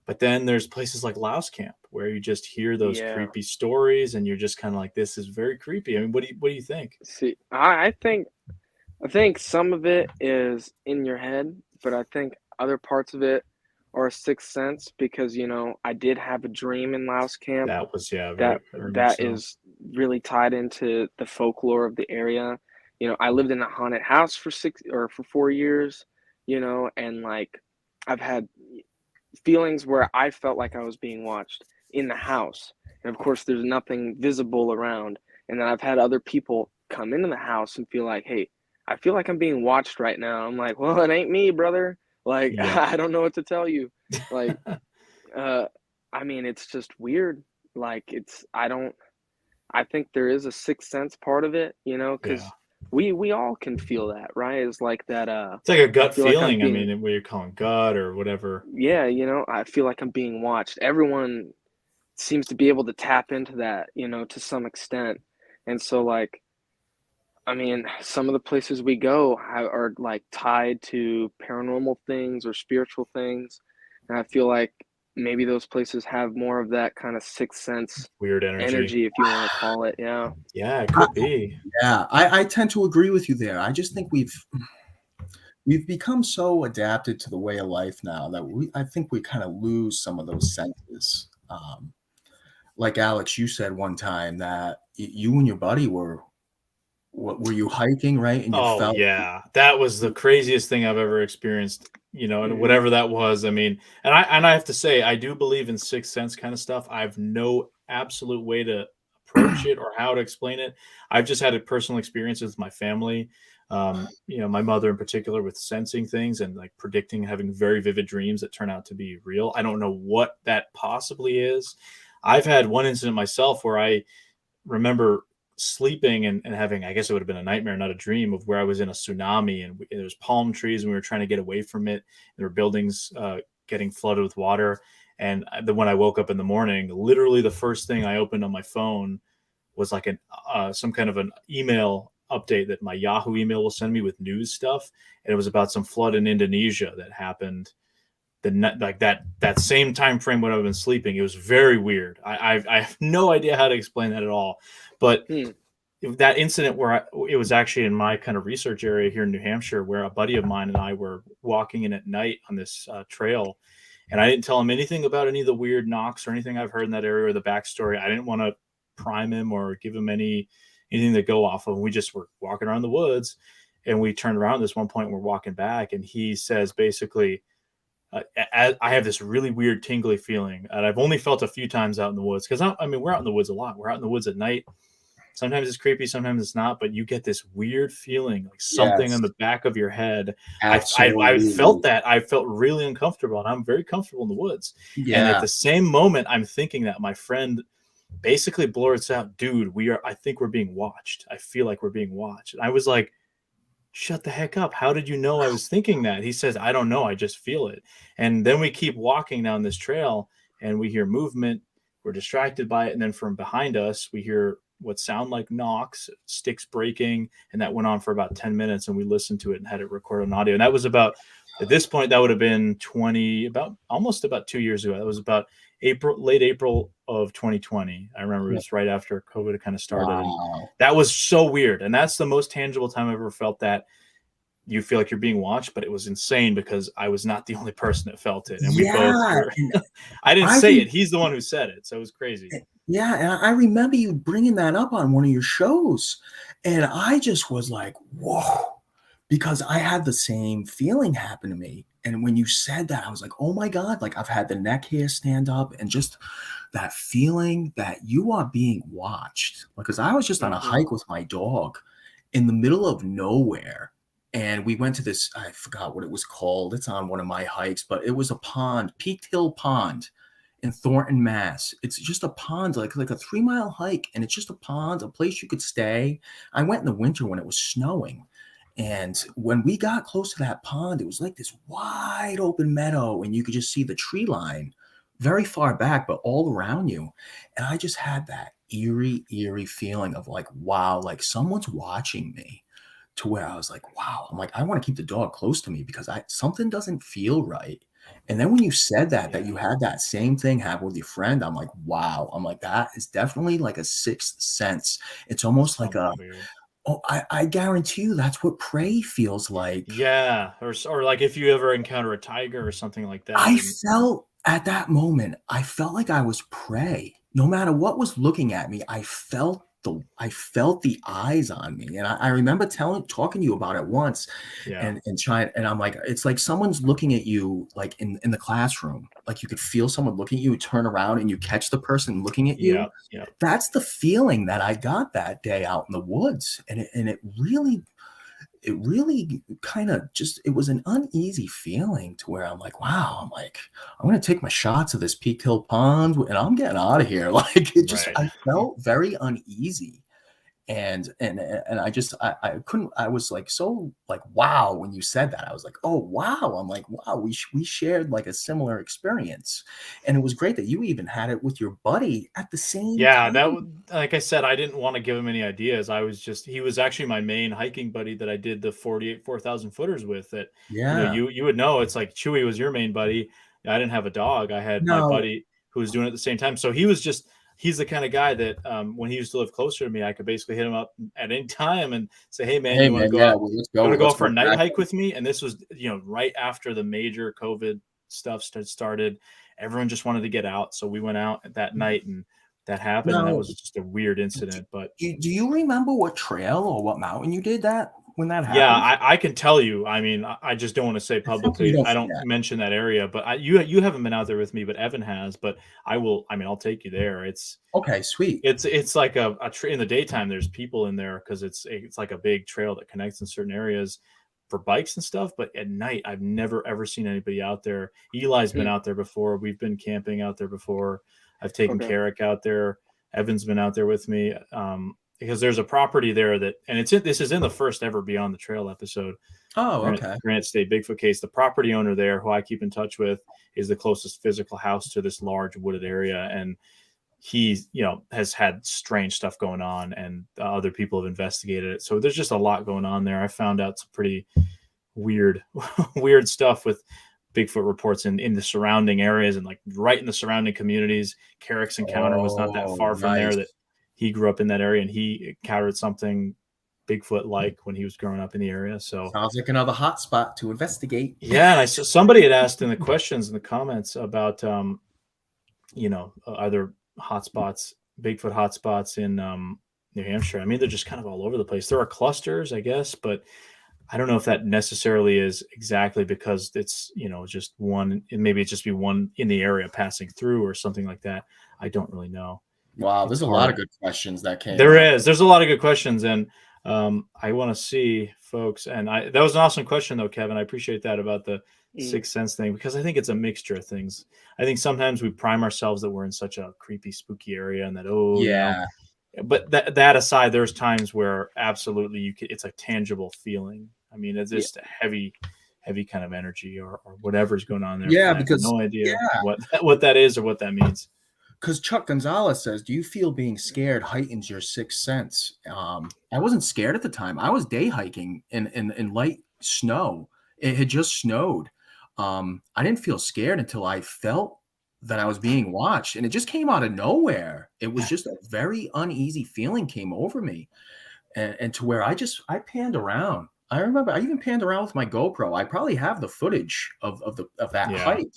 But then there's places like Louse Camp where you just hear those creepy stories and you're just kind of like, this is very creepy. I mean, what do you think? See, I think some of it is in your head, but I think other parts of it are a sixth sense, because I did have a dream in Louse Camp That was very that is really tied into the folklore of the area. I lived in a haunted house for 4 years, and like I've had feelings where I felt like I was being watched in the house, and of course there's nothing visible around. And then I've had other people come into the house and feel like, hey, I feel like I'm being watched right now. I'm like, well, it ain't me, brother. Like, Yeah. I don't know what to tell you. Like, I mean, it's just weird. Like, I think there is a sixth sense part of it, because we all can feel that, right? It's like that. It's like a gut feel like I'm feeling. I being- mean, what you're calling gut or whatever. Yeah, I feel like I'm being watched. Everyone seems to be able to tap into that, to some extent. And so, like, I mean, some of the places we go are like tied to paranormal things or spiritual things. And I feel like maybe those places have more of that kind of sixth sense Weird energy. if you want to call it. Yeah. Yeah, it could be. Yeah, I tend to agree with you there. I just think we've become so adapted to the way of life now that I think we kind of lose some of those senses. Like Alex, you said one time that you and your buddy were you hiking, right? And you felt yeah, that was the craziest thing I've ever experienced. And whatever that was. I mean, and I have to say, I do believe in sixth sense kind of stuff. I have no absolute way to approach it or how to explain it. I've just had a personal experience with my family. My mother in particular, with sensing things and like predicting, having very vivid dreams that turn out to be real. I don't know what that possibly is. I've had one incident myself where I remember sleeping and having, I guess it would have been a nightmare, not a dream, of where I was in a tsunami and there was palm trees and we were trying to get away from it. There were buildings getting flooded with water. And then when I woke up in the morning, literally the first thing I opened on my phone was like some kind of an email update that my Yahoo email will send me with news stuff. And it was about some flood in Indonesia that happened that same time frame when I've been sleeping. It was very weird. I have no idea how to explain that at all. But that incident where it was actually in my kind of research area here in New Hampshire, where a buddy of mine and I were walking in at night on this trail, and I didn't tell him anything about any of the weird knocks or anything I've heard in that area or the backstory. I didn't want to prime him or give him anything to go off of. We just were walking around the woods, and we turned around at this one point and we're walking back, and he says basically, I have this really weird tingly feeling, and I've only felt a few times out in the woods, because I mean, we're out in the woods a lot. We're out in the woods at night. Sometimes it's creepy, sometimes it's not, but you get this weird feeling, like something on the back of your head. I felt that. I felt really uncomfortable, and I'm very comfortable in the woods. Yeah. And at the same moment, I'm thinking that, my friend basically blurts out, dude, I think we're being watched. I feel like we're being watched. And I was like, shut the heck up. How did you know I was thinking that? He says, I don't know. I just feel it. And then we keep walking down this trail and we hear movement. We're distracted by it. And then from behind us, we hear what sound like knocks, sticks breaking. And that went on for about 10 minutes. And we listened to it and had it recorded on audio. And that was about, at this point, that would have been almost about 2 years ago. That was about late April of 2020. I remember it was right after COVID kind of started. Wow. And that was so weird. And that's the most tangible time I've ever felt that you feel like you're being watched, but it was insane because I was not the only person that felt it. And we both were. I didn't say it. He's the one who said it. So it was crazy. Yeah, and I remember you bringing that up on one of your shows, and I just was like, "Whoa," because I had the same feeling happen to me, and when you said that, I was like, "Oh my God," like, I've had the neck hair stand up and just that feeling that you are being watched, because I was just on a Mhm. hike with my dog in the middle of nowhere, and we went to this, I forgot what it was called, it's on one of my hikes, but it was a pond, Peaked Hill Pond in Thornton, Mass. It's just a pond, like a 3-mile hike, and it's just a pond, a place you could stay. I went in the winter when it was snowing, and when we got close to that pond, it was like this wide open meadow, and you could just see the tree line very far back, but all around you. And I just had that eerie feeling of like, wow, like someone's watching me, to where I was like, wow, I'm like, I want to keep the dog close to me because something doesn't feel right. And then when you said that you Yeah. had that same thing happen with your friend, I'm like, wow. I'm like, that is definitely like a sixth sense. It's almost like Something a, weird. oh, I guarantee you that's what prey feels like. Yeah, or like if you ever encounter a tiger or something like that, I and felt at that moment, I felt like I was prey. No matter what was looking at me, I felt the eyes on me. And I remember talking to you about it once, yeah, and trying, and I'm like, it's like someone's looking at you like in the classroom. Like you could feel someone looking at you, turn around and you catch the person looking at yeah, you. yeah, That's the feeling that I got that day out in the woods. And it really kind of just, it was an uneasy feeling to where I'm like, wow, I'm like, I'm gonna take my shots of this Peak Hill Pond and I'm getting out of here. Like it just, right. I felt very uneasy. And I couldn't, I was like so like wow when you said that. I was like, oh wow. I'm like, wow, we shared like a similar experience. And it was great that you even had it with your buddy at the same Yeah, time. like I said, I didn't want to give him any ideas. He was actually my main hiking buddy that I did the 48 4,000 footers with. That Yeah. you would know. It's like Chewy was your main buddy. I didn't have a dog. I had my No. buddy who was doing it at the same time. So he's the kind of guy that when he used to live closer to me, I could basically hit him up at any time and say, "Hey man, Hey you want to man, go yeah, out? well, You want to go let's out for go a night hike tracking. with me?" And this was right after the major COVID stuff started. Everyone just wanted to get out, so we went out that night and that happened, and that Now, was just a weird incident. But do you remember what trail or what mountain you did that when that yeah, happened? I can tell you. I mean, I just don't want to say Hopefully you publicly. don't I don't forget. mention that area, but you haven't been out there with me, but Evan has. But I will. I mean, I'll take you there. Okay, sweet. It's like in the daytime. There's people in there because it's like a big trail that connects in certain areas for bikes and stuff. But at night, I've never ever seen anybody out there. Eli's been Mm. out there before. We've been camping out there before. I've taken Okay. Carrick out there. Evan's been out there with me. Because there's a property there this is in the first ever Beyond the Trail episode. Oh, okay. Granite State Bigfoot case. The property owner there, who I keep in touch with, is the closest physical house to this large wooded area, and he, has had strange stuff going on, and other people have investigated it. So there's just a lot going on there. I found out some pretty weird, weird stuff with Bigfoot reports in the surrounding areas and like right in the surrounding communities. Carrick's encounter was not that Oh, far from there. nice. That he grew up in that area and he encountered something Bigfoot like when he was growing up in the area. So Sounds like another hot spot to investigate. yeah, and I saw somebody had asked in the questions in the comments about other hotspots, Bigfoot hotspots in New Hampshire. I mean, they're just kind of all over the place. There are clusters, I guess, but I don't know if that necessarily is exactly because it's, just one, and maybe it just be one in the area passing through or something like that. I don't really know. Wow, It's there's a lot hard. of good questions that came There up. is. There's a lot of good questions, and I want to see folks. And that was an awesome question, though, Kevin. I appreciate that about the Mm. sixth sense thing because I think it's a mixture of things. I think sometimes we prime ourselves that we're in such a creepy, spooky area, and that Yeah. But that aside, there's times where absolutely it's a tangible feeling. I mean, it's Yeah. just a heavy, heavy kind of energy or whatever's going on there. Yeah, I have because no idea yeah, what that is or what that means. because Chuck Gonzalez says, "Do you feel being scared heightens your sixth sense?" I wasn't scared at the time. I was day hiking in light snow. It had just snowed. I didn't feel scared until I felt that I was being watched, and it just came out of nowhere. It was just a very uneasy feeling came over me, and to where I panned around. I remember I even panned around with my GoPro. I probably have the footage of that Yeah. hike.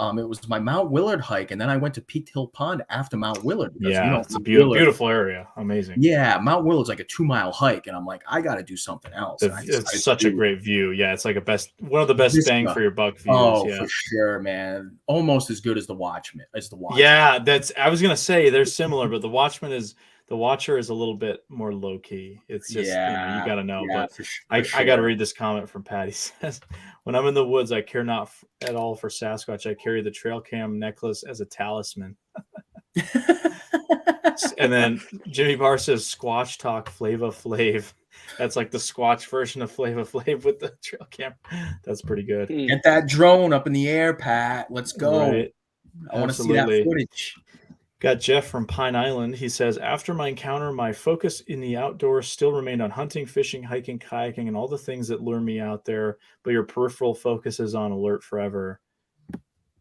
It was my Mount Willard hike, and then I went to Peaked Hill Pond after Mount Willard because it's a Mount Willard, beautiful area, amazing. Yeah, Mount Willard's like a 2-mile hike, and I'm like, I got to do something else. And I decided It's such a great view. Yeah, it's like one of the best bang for your buck views. Oh, yeah. for sure, man. Almost as good as the Watchman. Yeah, I was gonna say they're similar, but the Watcher is a little bit more low key. It's just you got to know. But I got to read this comment from Patty. Says, "When I'm in the woods, I care not at all for Sasquatch. I carry the trail cam necklace as a talisman." And then Jimmy Barr says, "Squatch talk, Flava Flav." That's like the Squatch version of Flava Flav with the trail cam. That's pretty good. Get that drone up in the air, Pat. Let's go. Right. I want to see that footage. Got Jeff from Pine Island. He says, after my encounter, my focus in the outdoors still remained on hunting, fishing, hiking, kayaking, and all the things that lure me out there. But your peripheral focus is on alert forever.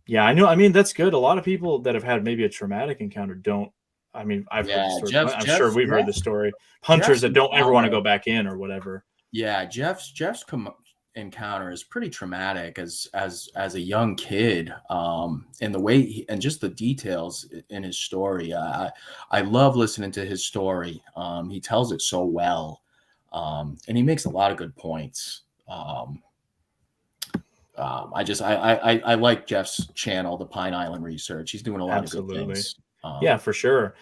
Yeah, I know. I mean, that's good. A lot of people that have had maybe a traumatic encounter don't. I mean, I've heard the story. I'm sure we've heard the story. Hunters that don't ever want to go back in or whatever. Yeah, Jeff's encounter is pretty traumatic as a young kid, and the way and just the details in his story. I love listening to his story. He tells it so well, and he makes a lot of good points. I like Jeff's channel, the Pine Island Research. He's doing a lot of good things. Yeah, for sure.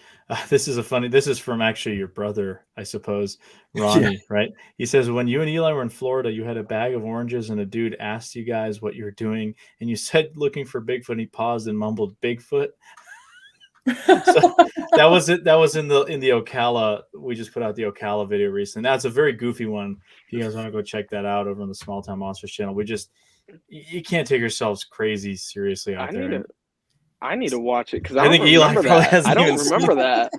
This is from actually your brother, I suppose, Ronnie, right? He says, when you and Eli were in Florida, you had a bag of oranges and a dude asked you guys what you were doing. And you said, looking for Bigfoot. And he paused and mumbled, Bigfoot. So that was it. That was in the Ocala. We just put out the Ocala video recently. That's a very goofy one. If you guys want to go check that out over on the Small Town Monsters channel, you can't take yourselves crazy seriously out there. I need to watch it because I think Eli probably hasn't. I don't remember that.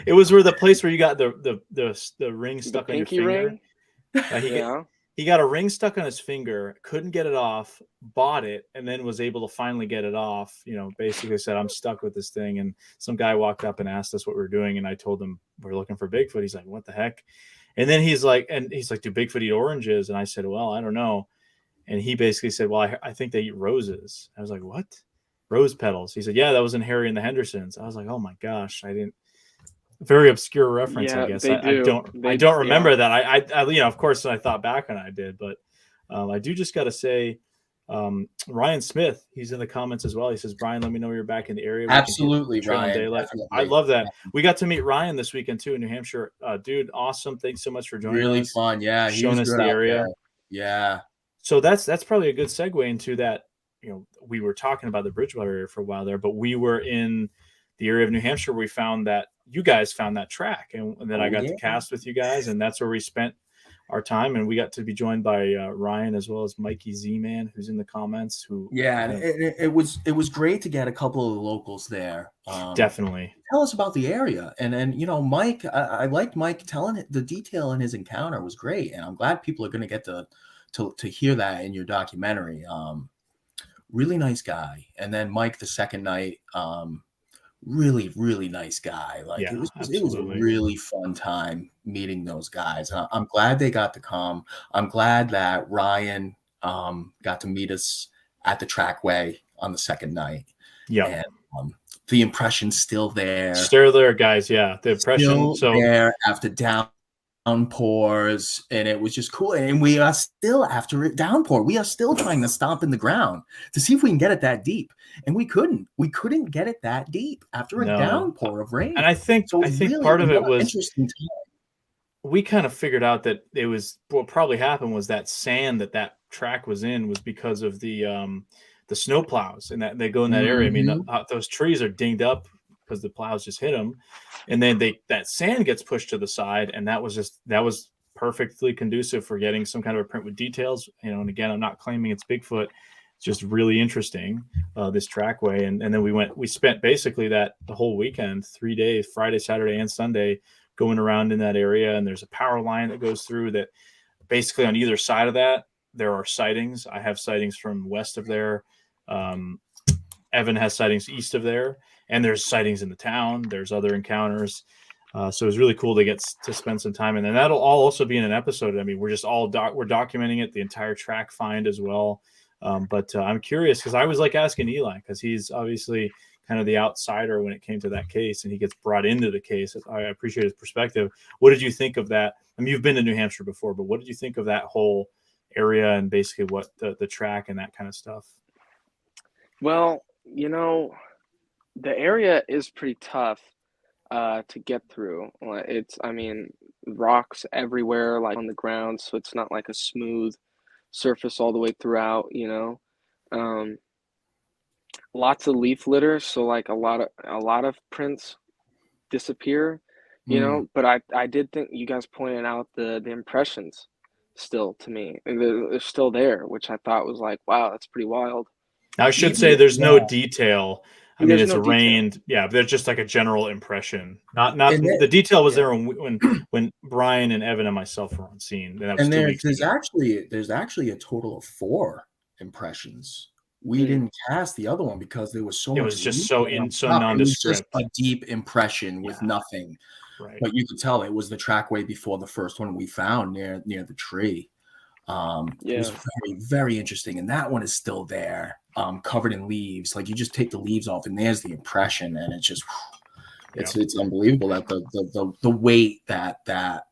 It was where the place where you got the ring stuck on your finger. He got a ring stuck on his finger, couldn't get it off, bought it, and then was able to finally get it off. Basically said, I'm stuck with this thing. And some guy walked up and asked us what we were doing, and I told him we're looking for Bigfoot. He's like, what the heck? And then he's like, do Bigfoot eat oranges? And I said, well, I don't know. And he basically said, well, I think they eat roses. I was like, what? Rose petals. He said, yeah, that was in Harry and the Hendersons. I was like, oh my gosh, I didn't. Very obscure reference, I guess. I don't remember that. I of course, I thought back and I did, but I do just got to say, Ryan Smith, he's in the comments as well. He says, Brian, let me know you're back in the area. Absolutely, Ryan. I love that. We got to meet Ryan this weekend too in New Hampshire. Dude, awesome. Thanks so much for joining us. Really fun. Yeah. Showing us the area. There. Yeah. So that's probably a good segue into that. We were talking about the Bridgewater area for a while there, but we were in the area of New Hampshire. We found that you guys found that track, and then I got to cast with you guys, and that's where we spent our time. And we got to be joined by Ryan as well as Mikey Z-Man, who's in the comments. It was great to get a couple of the locals there. Definitely tell us about the area, and then Mike. I liked Mike telling it. The detail in his encounter was great, and I'm glad people are going to get to hear that in your documentary. Really nice guy. And then Mike the second night, really, really nice guy. It was a really fun time meeting those guys. I'm glad they got to come. I'm glad that Ryan got to meet us at the Trackway on the second night. Yeah. And the impression's still there. Still there, guys. Yeah. The impression there after downpours, and it was just cool. And we are still, after a downpour, we are still trying to stomp in the ground to see if we can get it that deep, and we couldn't get it that deep after a downpour of rain. And I think really, part of it was interesting time. We kind of figured out that it was what probably happened was that sand that track was in was because of the snow plows, and that they go in that area. I mean, those trees are dinged up because the plows just hit them, and then that sand gets pushed to the side, and that was perfectly conducive for getting some kind of a print with details. And again, I'm not claiming it's Bigfoot. It's just really interesting, this trackway. And then we spent basically the whole weekend, 3 days, Friday, Saturday, and Sunday, going around in that area. And there's a power line that goes through that. Basically on either side of that, there are sightings. I have sightings from west of there. Evan has sightings east of there. And there's sightings in the town. There's other encounters. So it was really cool to get to spend some time. And then that'll all also be in an episode. I mean, we're just we're documenting it, the entire track find as well. But I'm curious because I was like asking Eli because he's obviously kind of the outsider when it came to that case, and he gets brought into the case. I appreciate his perspective. What did you think of that? I mean, you've been to New Hampshire before, but what did you think of that whole area and basically what the track and that kind of stuff? Well, the area is pretty tough to get through. I mean, rocks everywhere, like on the ground, so it's not like a smooth surface all the way throughout, Um, lots of leaf litter, so like a lot of prints disappear, but I did think you guys pointed out the impressions still to me. They're still there, which I thought was like, wow, that's pretty wild. Now, I should say there's no detail. I mean, There's it's no detail. arranged. Yeah, but there's just like a general impression. Not And the detail was yeah. there when Brian and Evan and myself were on scene. That was And 2 weeks there's ago. actually a total of 4 impressions. We didn't cast the other one because there was so It much. was just so It was just nondescript. a deep impression with nothing. Right. But you could tell it was the trackway before the first one we found near the tree. It was very, very interesting, and that one is still there, covered in leaves. Like you just take the leaves off, and there's the impression, and it's just, it's unbelievable that the weight that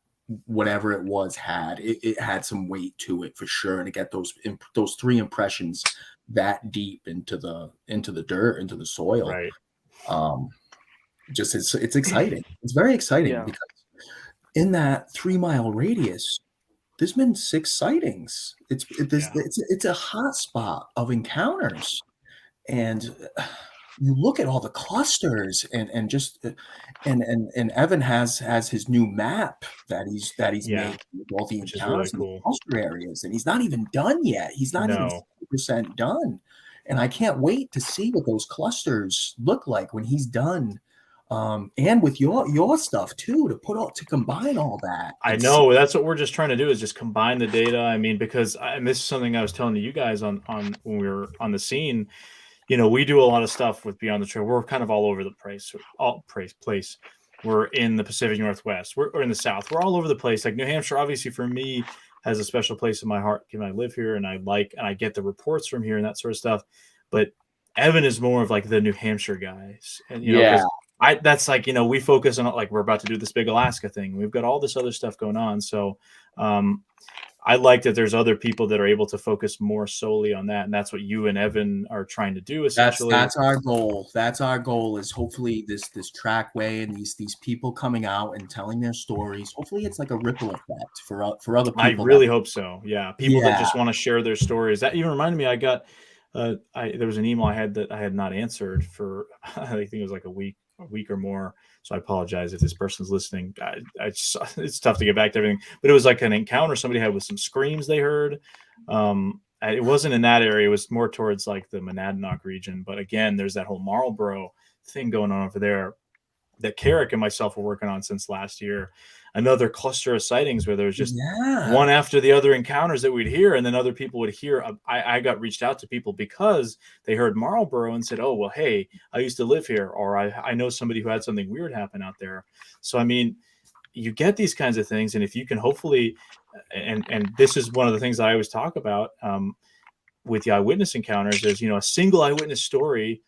whatever it was had. It had some weight to it for sure, to get those 3 impressions that deep into the dirt, into the soil. Right. Just it's exciting. It's very exciting because in that 3-mile radius, there's been 6 sightings. It's a hot spot of encounters, and you look at all the clusters and Evan has his new map that he's made with all the encounters in the cluster areas, and he's not even done yet. He's not even 50% done, and I can't wait to see what those clusters look like when he's done. And with your stuff too, to combine all that. I know that's what we're just trying to do, is just combine the data. I mean, because and this is something I was telling you guys on when we were on the scene. We do a lot of stuff with Beyond the Trail. We're kind of all over the place. We're in the Pacific Northwest. We're in the South. We're all over the place. Like New Hampshire, obviously for me, has a special place in my heart given I live here and I get the reports from here and that sort of stuff. But Evan is more of like the New Hampshire guys, and that's like, we focus on, like, we're about to do this big Alaska thing. We've got all this other stuff going on. So I like that there's other people that are able to focus more solely on that. And that's what you and Evan are trying to do, essentially. That's our goal. That's our goal, is hopefully this Trackway and these people coming out and telling their stories. Hopefully it's like a ripple effect for other people. I really hope so. Yeah. People that just want to share their stories. That even reminded me, I got, there was an email I had that I had not answered for, I think it was like a week or more. So I apologize if this person's listening. It's tough to get back to everything, but it was like an encounter somebody had with some screams they heard. It wasn't in that area. It was more towards like the Monadnock region. But again, there's that whole Marlboro thing going on over there that Carrick and myself were working on since last year. Another cluster of sightings where there was just one after the other encounters that we'd hear, and then other people would hear. I got reached out to people because they heard Marlboro and said, "Oh, well, hey, I used to live here," or I know somebody who had something weird happen out there. So, I mean, you get these kinds of things, and if you can hopefully, and this is one of the things I always talk about with the eyewitness encounters is, a single eyewitness story.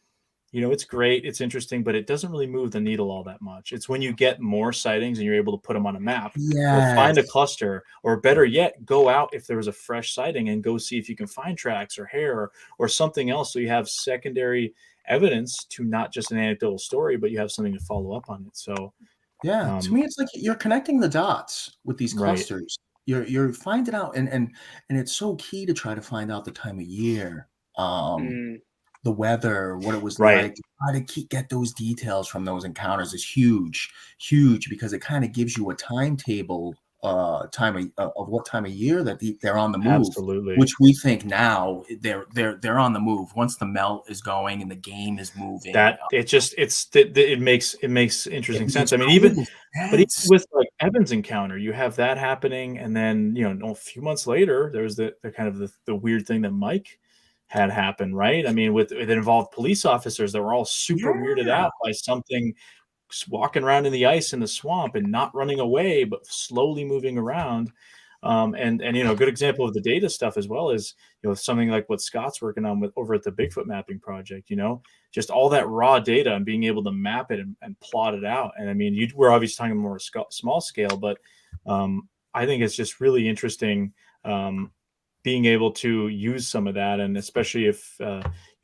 It's great, it's interesting, but it doesn't really move the needle all that much. It's when you get more sightings and you're able to put them on a map, or find a cluster, or better yet, go out if there was a fresh sighting and go see if you can find tracks or hair or something else. So you have secondary evidence to not just an anecdotal story, but you have something to follow up on it. So to me, it's like you're connecting the dots with these clusters. Right. You're finding out, and it's so key to try to find out the time of year. The weather, what it was like, try to get those details from those encounters is huge, because it kind of gives you a timetable, of what time of year that they're on the move. Absolutely. Which we think now they're on the move once the melt is going and the game is moving. That it makes interesting sense. I mean, even with like Evan's encounter, you have that happening, and then a few months later, there was the kind of the weird thing that Mike had happened, right? I mean, it involved police officers that were all super weirded out by something walking around in the ice in the swamp and not running away, but slowly moving around. And a good example of the data stuff as well is, something like what Scott's working on over at the Bigfoot mapping project, just all that raw data and being able to map it and plot it out. And I mean, we're obviously talking more small scale, but I think it's just really interesting being able to use some of that. And especially if,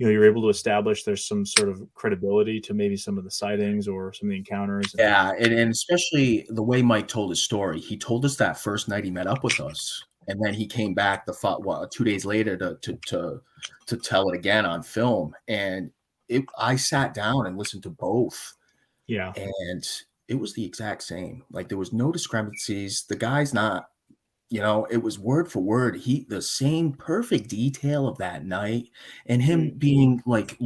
you're able to establish there's some sort of credibility to maybe some of the sightings or some of the encounters. Yeah, and especially the way Mike told his story. He told us that first night he met up with us, and then he came back 2 days later to tell it again on film. And I sat down and listened to both. Yeah, and it was the exact same. Like, there was no discrepancies. The guy's not, it was word for word. The same perfect detail of that night, and him being like,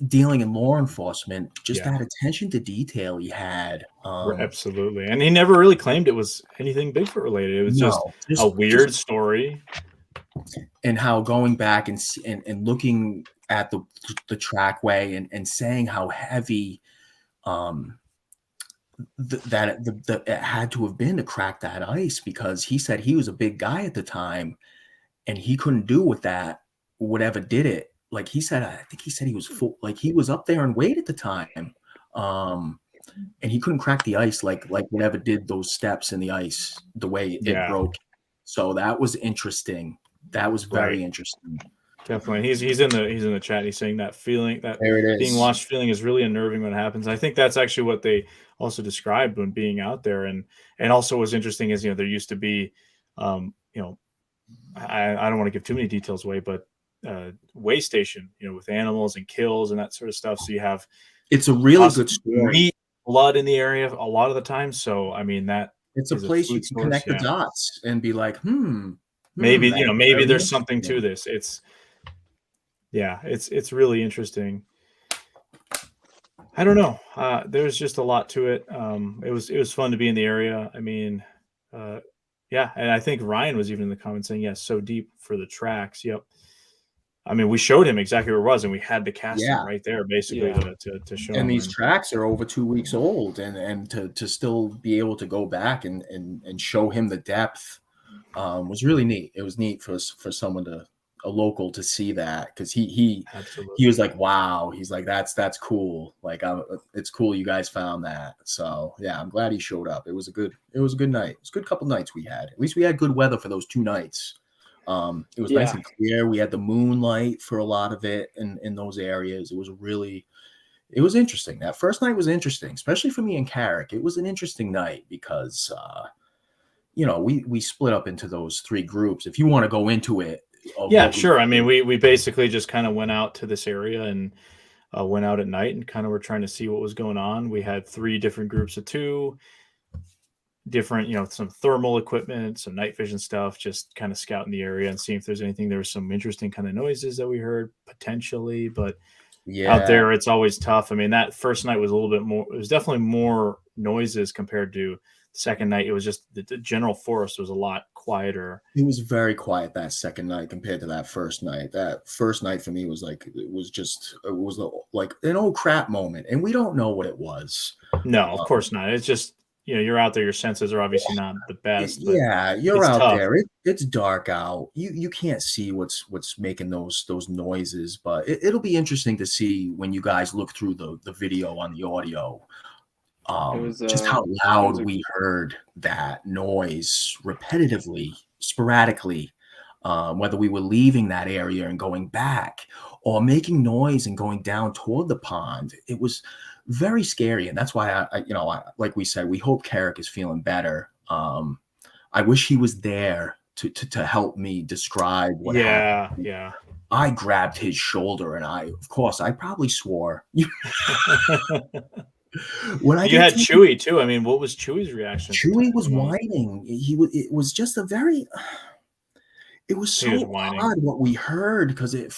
dealing in law enforcement, just that attention to detail he had. Absolutely. And he never really claimed it was anything Bigfoot related. It was just a weird story. And how going back and looking at the trackway and saying how heavy that it had to have been to crack that ice, because he said he was a big guy at the time and he couldn't do with that whatever did it. Like he said, I think he said he was full, like he was up there in weight at the time, and he couldn't crack the ice like whatever did those steps in the ice the way it broke. So that was interesting. That was very interesting. Definitely. He's in the chat. He's saying that feeling, that being watched feeling is really unnerving when it happens. I think that's actually what they also described when being out there. And also what's interesting is, there used to be, I don't want to give too many details away, but way station, with animals and kills and that sort of stuff. So it's a really good story. Meat, blood in the area a lot of the time. So, I mean, it's a place you can connect the dots and be like, maybe, maybe there's something to this. It's really interesting. I don't know. There's just a lot to it. It was fun to be in the area. I mean, and I think Ryan was even in the comments saying, yes, so deep for the tracks. Yep. I mean, we showed him exactly where it was, and we had the casting right there, basically, to show him. And these tracks are over 2 weeks old, and to still be able to go back and show him the depth was really neat. It was neat for someone a local to see that, because he was like, wow. He's like, that's cool. Like, it's cool you guys found that. So yeah, I'm glad he showed up. It was a good night. It was a good couple nights we had. At least we had good weather for those 2 nights. It was nice and clear. We had the moonlight for a lot of it in those areas. It was interesting. That first night was interesting, especially for me and Carrick. It was an interesting night because we split up into those 3 groups. If you want to go into it. Yeah, sure. I mean, we basically just kind of went out to this area and went out at night and kind of were trying to see what was going on. We had 3 different groups of 2, different, some thermal equipment, some night vision stuff, just kind of scouting the area and seeing if there's anything. There was some interesting kind of noises that we heard potentially, but out there, it's always tough. I mean, that first night was a little bit more, it was definitely more noises compared to second night. It was just the general forest was a lot quieter. It was very quiet that second night compared to that first night. That first night for me was like, it was like an old crap moment, and we don't know what it was. No, of course not. It's just, you're out there, your senses are obviously not the best. Yeah, you're out tough. There. It's dark out. You can't see what's making those noises, but it'll be interesting to see when you guys look through the video on the audio. Just how loud we heard that noise repetitively, sporadically, whether we were leaving that area and going back or making noise and going down toward the pond. It was very scary. And that's why I like we said, we hope Carrick is feeling better. I wish he was there to help me describe what happened. Yeah. I grabbed his shoulder and I probably swore. When you had Chewy too. I mean, what was Chewy's reaction? Chewy was whining. It was just it was so odd what we heard, because it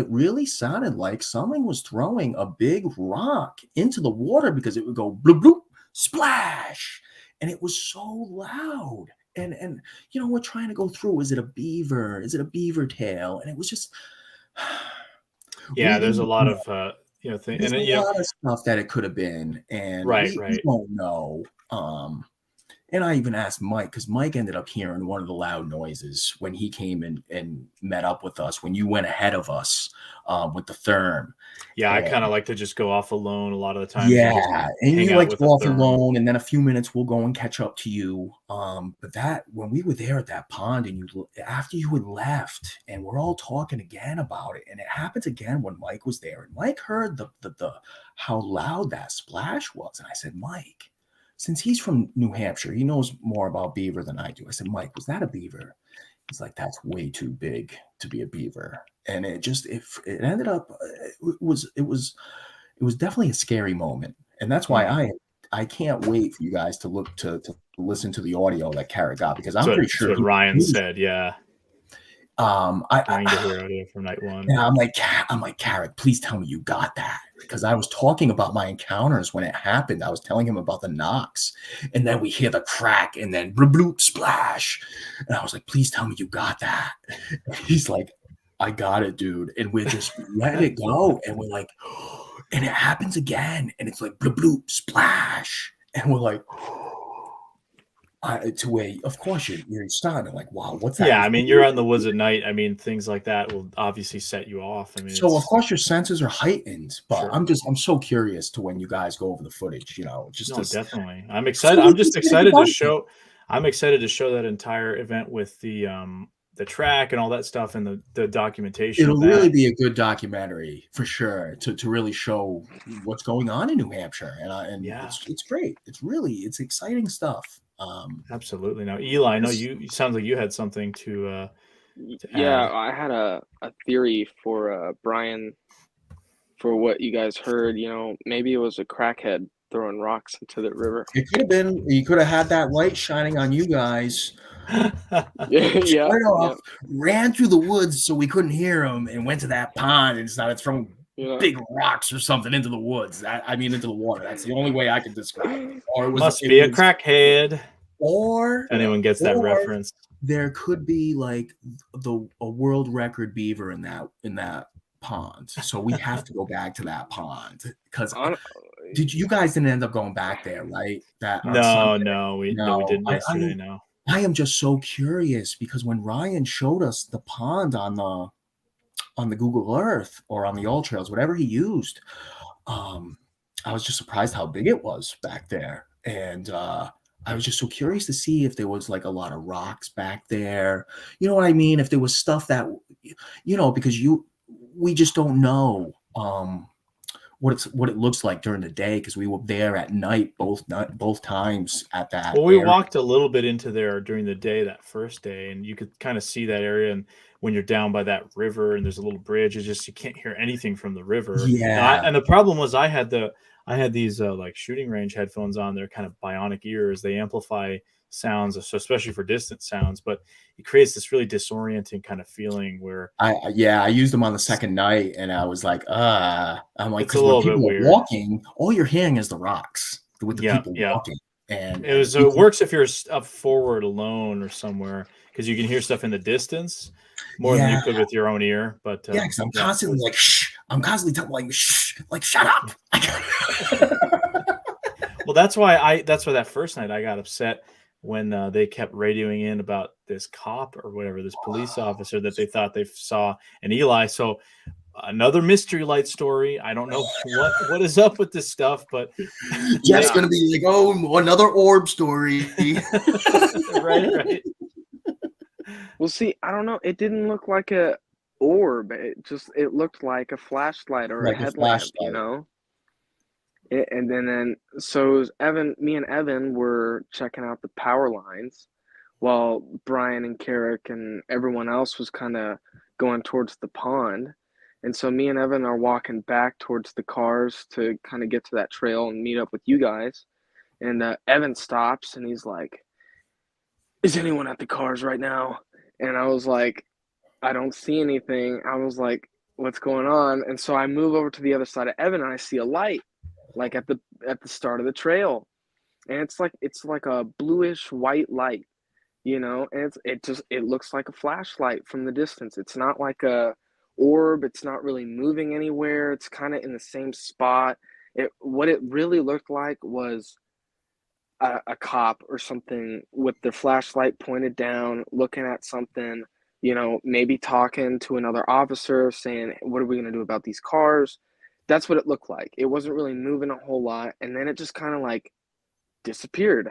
really sounded like something was throwing a big rock into the water, because it would go bloop bloop splash, and it was so loud. And we're trying to go through. Is it a beaver? Is it a beaver tail? And it was just there's a lot of thing. There's a lot of stuff that it could have been, and we don't know. And I even asked Mike, because Mike ended up hearing one of the loud noises when he came and met up with us, when you went ahead of us with the therm. Yeah, I And kind of like to just go off alone a lot of the times and just yeah, and hang you out like to with go the off therm. alone, and then a few minutes we'll go and catch up to you. But that when we were there at that pond, and you after you had left, and we're all talking again about it, and it happens again when Mike was there, and Mike heard the how loud that splash was, and I said, Mike, since he's from New Hampshire, he knows more about beaver than I do. I said, Mike, was that a beaver? He's like, that's way too big to be a beaver, and it ended up it was definitely a scary moment, and that's why I can't wait for you guys to look to listen to the audio that Carrot got, because I'm pretty That's sure what Ryan said. Yeah, dying to I hear audio from night one. yeah, I'm like, Carrot, please tell me you got that, because I was talking about my encounters when it happened. I was telling him about the knocks, and then we hear the crack, and then bloop, bloop, splash, and I was like, please tell me you got that. And he's like, I got it, dude, and we're just letting it go, and we're like, and it happens again, and it's like bloop, bloop, splash, and we're like, to where, of course, you're starting like, wow, what's that? Yeah, I mean, you're out in the woods at night. I mean, things like that will obviously set you off. I mean, So of course your senses are heightened, but Sure. I'm so curious to when you guys go over the footage, just no, to, definitely. I'm excited. I'm just excited to show. I'm excited to show that entire event with the track and all that stuff and the documentation. It'll of that. really be a good documentary for sure to really show what's going on in New Hampshire, and Yeah. it's great. It's exciting stuff. Absolutely. Now, Eli, I know you sounds like you had something to Yeah, add. I had a theory for Brian for what you guys heard. Maybe it was a crackhead throwing rocks into the river. It could have been, you could have had that light shining on you guys. Yeah, Right off, ran through the woods so we couldn't hear him, and went to that pond and started throwing big rocks or something into the woods. Into the water. That's the only way I can describe it. Or it was, Must be a crackhead. Or if anyone gets that reference, there could be like a world record beaver in that pond. So we have to go back to that pond, because you guys didn't end up going back there, right? No, we didn't yesterday. No. I am just so curious, because when Ryan showed us the pond on the Google Earth or on the All Trails, whatever he used, I was just surprised how big it was back there. And I was just so curious to see if there was like a lot of rocks back there. You know what I mean? If there was stuff that, because we just don't know what it looks like during the day, because we were there at night both times at that. Well, we walked a little bit into there during the day, that first day, and you could kind of see that area. And when you're down by that river and there's a little bridge, it's just you can't hear anything from the river. Yeah. And the problem was I had these like shooting range headphones on. They're kind of bionic ears. They amplify sounds, especially for distant sounds, but it creates this really disorienting kind of feeling where I used them on the second night, and I was like, I'm like, it's a little bit weird. Walking, all you're hearing is the rocks with the people walking. And it works if you're up forward alone or somewhere, because you can hear stuff in the distance more than you could with your own ear. But because I'm constantly like, shh. I'm constantly telling like, shh, like, shut up. Well, that's why that first night I got upset when they kept radioing in about this cop or whatever, this police officer that they thought they saw an Eli. So another mystery light story. I don't know what is up with this stuff, but Jeff's gonna be like, oh, another orb story. right. Well, see, I don't know. It didn't look like a orb. It looked like a flashlight or a headlamp, And then so me and Evan were checking out the power lines, while Brian and Carrick and everyone else was kind of going towards the pond. And so me and Evan are walking back towards the cars to kind of get to that trail and meet up with you guys. And Evan stops and he's like, "Is anyone at the cars right now?" And I was like, "I don't see anything." I was like, "What's going on?" And so I move over to the other side of Evan and I see a light, like at the start of the trail. And it's like a bluish white light, and it looks like a flashlight from the distance. It's not like a orb. It's not really moving anywhere. It's kind of in the same spot. What it really looked like was a cop or something with their flashlight pointed down, looking at something, maybe talking to another officer saying, what are we going to do about these cars? That's what it looked like. It wasn't really moving a whole lot. And then it just kind of like disappeared.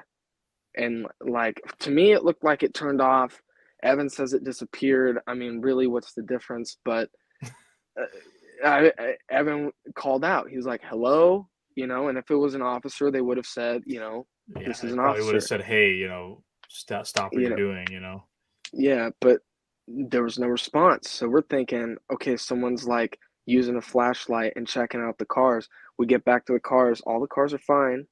And like, to me, it looked like it turned off. Evan says it disappeared. I mean, really, what's the difference? But Evan called out. He was like, hello, and if it was an officer, they would have said, this is an probably officer. would have said, hey, stop what you're doing, Yeah, but there was no response. So we're thinking, okay, someone's like using a flashlight and checking out the cars. We get back to the cars. All the cars are fine.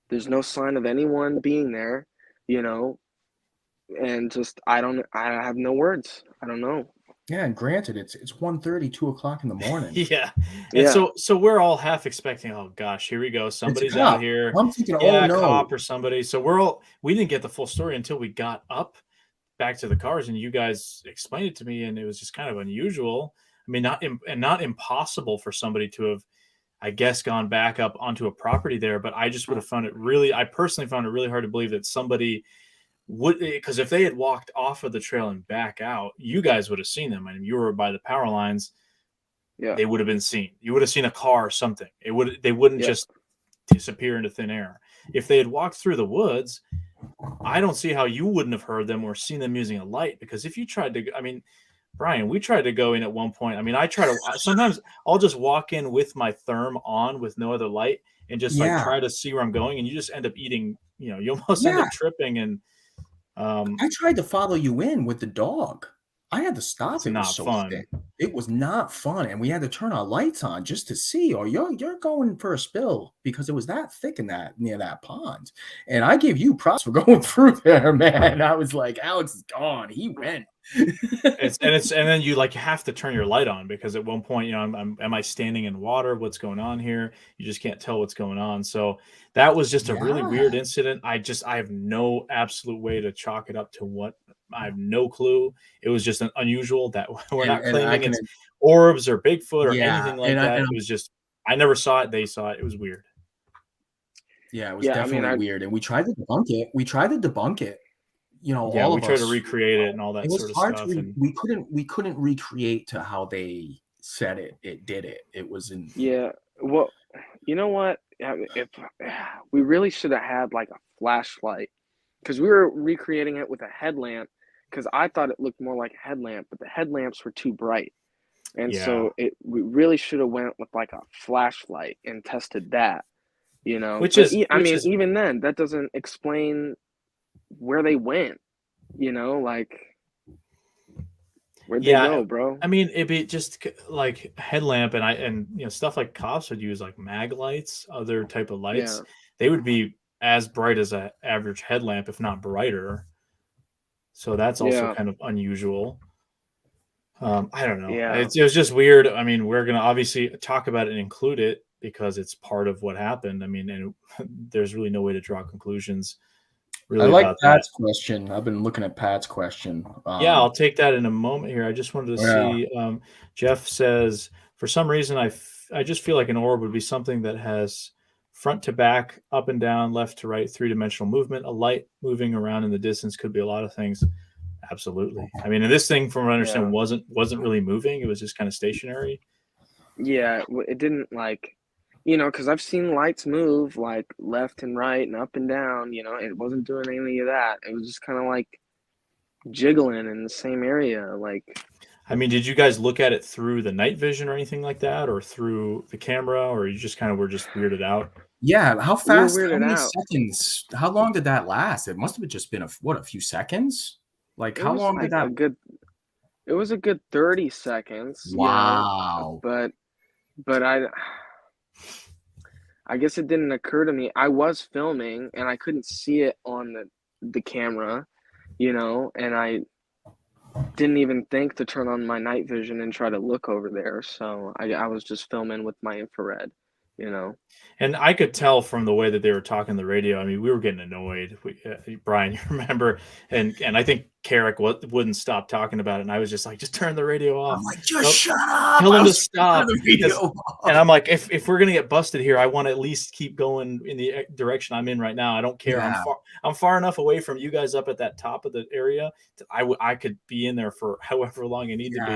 There's no sign of anyone being there, and just I have no words. I don't know. Yeah, and granted, it's 1:30, 2 o'clock in the morning. Yeah. And so we're all half expecting, oh gosh, here we go. Somebody's out here. I'm thinking, yeah, oh no, cop or somebody. So we didn't get the full story until we got up back to the cars and you guys explained it to me, and it was just kind of unusual. I mean, not impossible for somebody to have, I guess, gone back up onto a property there, but I just would have I personally found it really hard to believe that somebody would, because if they had walked off of the trail and back out, you guys would have seen them. I mean, you were by the power lines. Yeah, they would have been seen. You would have seen a car or something. They wouldn't just disappear into thin air. If they had walked through the woods, I don't see how you wouldn't have heard them or seen them using a light. Because if you tried to, I mean, Brian, we tried to go in at one point. I mean, sometimes I'll just walk in with my therm on with no other light and just like try to see where I'm going, and you just end up eating. You almost end up tripping. And I tried to follow you in with the dog. I had to stop. It's not fun. Thick. It was not fun, and we had to turn our lights on just to see. Or you're going for a spill because it was that thick in near that pond. And I give you props for going through there, man. I was like, Alex is gone. He went. and then you like have to turn your light on because at one point, am I standing in water? What's going on here? You just can't tell what's going on. So that was just a really weird incident. I have no absolute way to chalk it up to what. I have no clue. It was just unusual that we're not claiming it's orbs or Bigfoot or anything like that. It was just, I never saw it. They saw it. It was weird. Yeah, it was definitely weird. And we tried to debunk it. We tried to recreate it and all that sort of stuff. We couldn't recreate to how they said it. It did it. It was in. Yeah. Well, you know what? If we really should have had like a flashlight, because we were recreating it with a headlamp. Because I thought it looked more like a headlamp, but the headlamps were too bright, and so we really should have went with like a flashlight and tested that. Even then, that doesn't explain where they went. Like where'd they go, bro? I mean, it'd be just like headlamp, and stuff like cops would use like mag lights, other type of lights. Yeah. They would be as bright as an average headlamp, if not brighter. So that's also kind of unusual. I don't know. Yeah. It was just weird. I mean, we're going to obviously talk about it and include it because it's part of what happened. I mean, and there's really no way to draw conclusions. Really, I like Pat's question. I've been looking at Pat's question. I'll take that in a moment here. I just wanted to see. Jeff says, for some reason, I just feel like an orb would be something that has front to back, up and down, left to right, three-dimensional movement. A light moving around in the distance could be a lot of things. Absolutely. I mean, and this thing, from what I understand, wasn't really moving. It was just kind of stationary. Yeah, it didn't because I've seen lights move like left and right and up and down. It wasn't doing any of that. It was just kind of like jiggling in the same area. I mean, did you guys look at it through the night vision or anything like that, or through the camera, or you just kind of were just weirded out? Yeah, how fast? How many seconds? How long did that last? It must have just been a few seconds. Like how long did that? It was a good 30 seconds. Wow. But I guess it didn't occur to me. I was filming and I couldn't see it on the camera, and I didn't even think to turn on my night vision and try to look over there. So I was just filming with my infrared, And I could tell from the way that they were talking on the radio. I mean, we were getting annoyed. Brian, you remember? And I think Carrick wouldn't stop talking about it, and I was just like, just turn the radio off. I'm like, just shut up. Tell him to stop. The video And I'm like, if we're gonna get busted here, I want to at least keep going in the direction I'm in right now. I don't care. Yeah. I'm far enough away from you guys up at that top of the area. I could be in there for however long I need to be.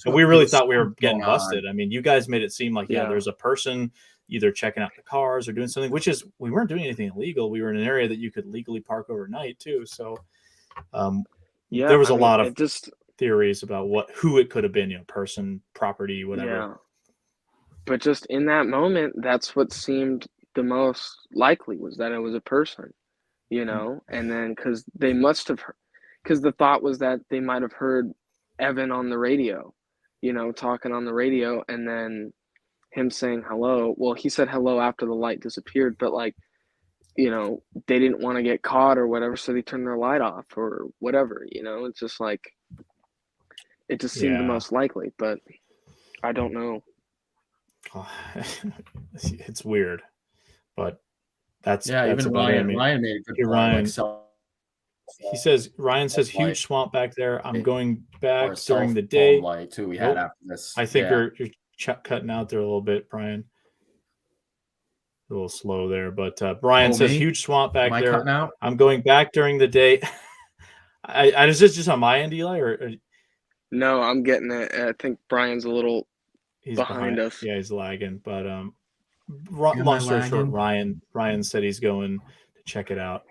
And we really thought we were getting busted. I mean, you guys made it seem like there's a person either checking out the cars or doing something, which is, we weren't doing anything illegal. We were in an area that you could legally park overnight too. So there was a lot of theories about who it could have been, person, property, whatever. Yeah. But just in that moment, that's what seemed the most likely, was that it was a person, and then because they must have, because the thought was that they might have heard Evan on the radio, talking on the radio, and then him saying hello. Well, he said hello after the light disappeared, but they didn't want to get caught or whatever, so they turned their light off or whatever, it's just like, it just seemed the most likely, but I don't know. It's weird, but that's even Ryan made a good point. He says, Ryan says, huge swamp back there. I'm going back during the day. day. Light too we had after this. I think you're cutting out there a little bit, Brian. A little slow there, but Brian says, huge swamp back there. Cutting out? I'm going back during the day. Is this just on my end, Eli? Or no, I'm getting it. I think Brian's a little behind us. Yeah, he's lagging. But long story short, Ryan said he's going to check it out.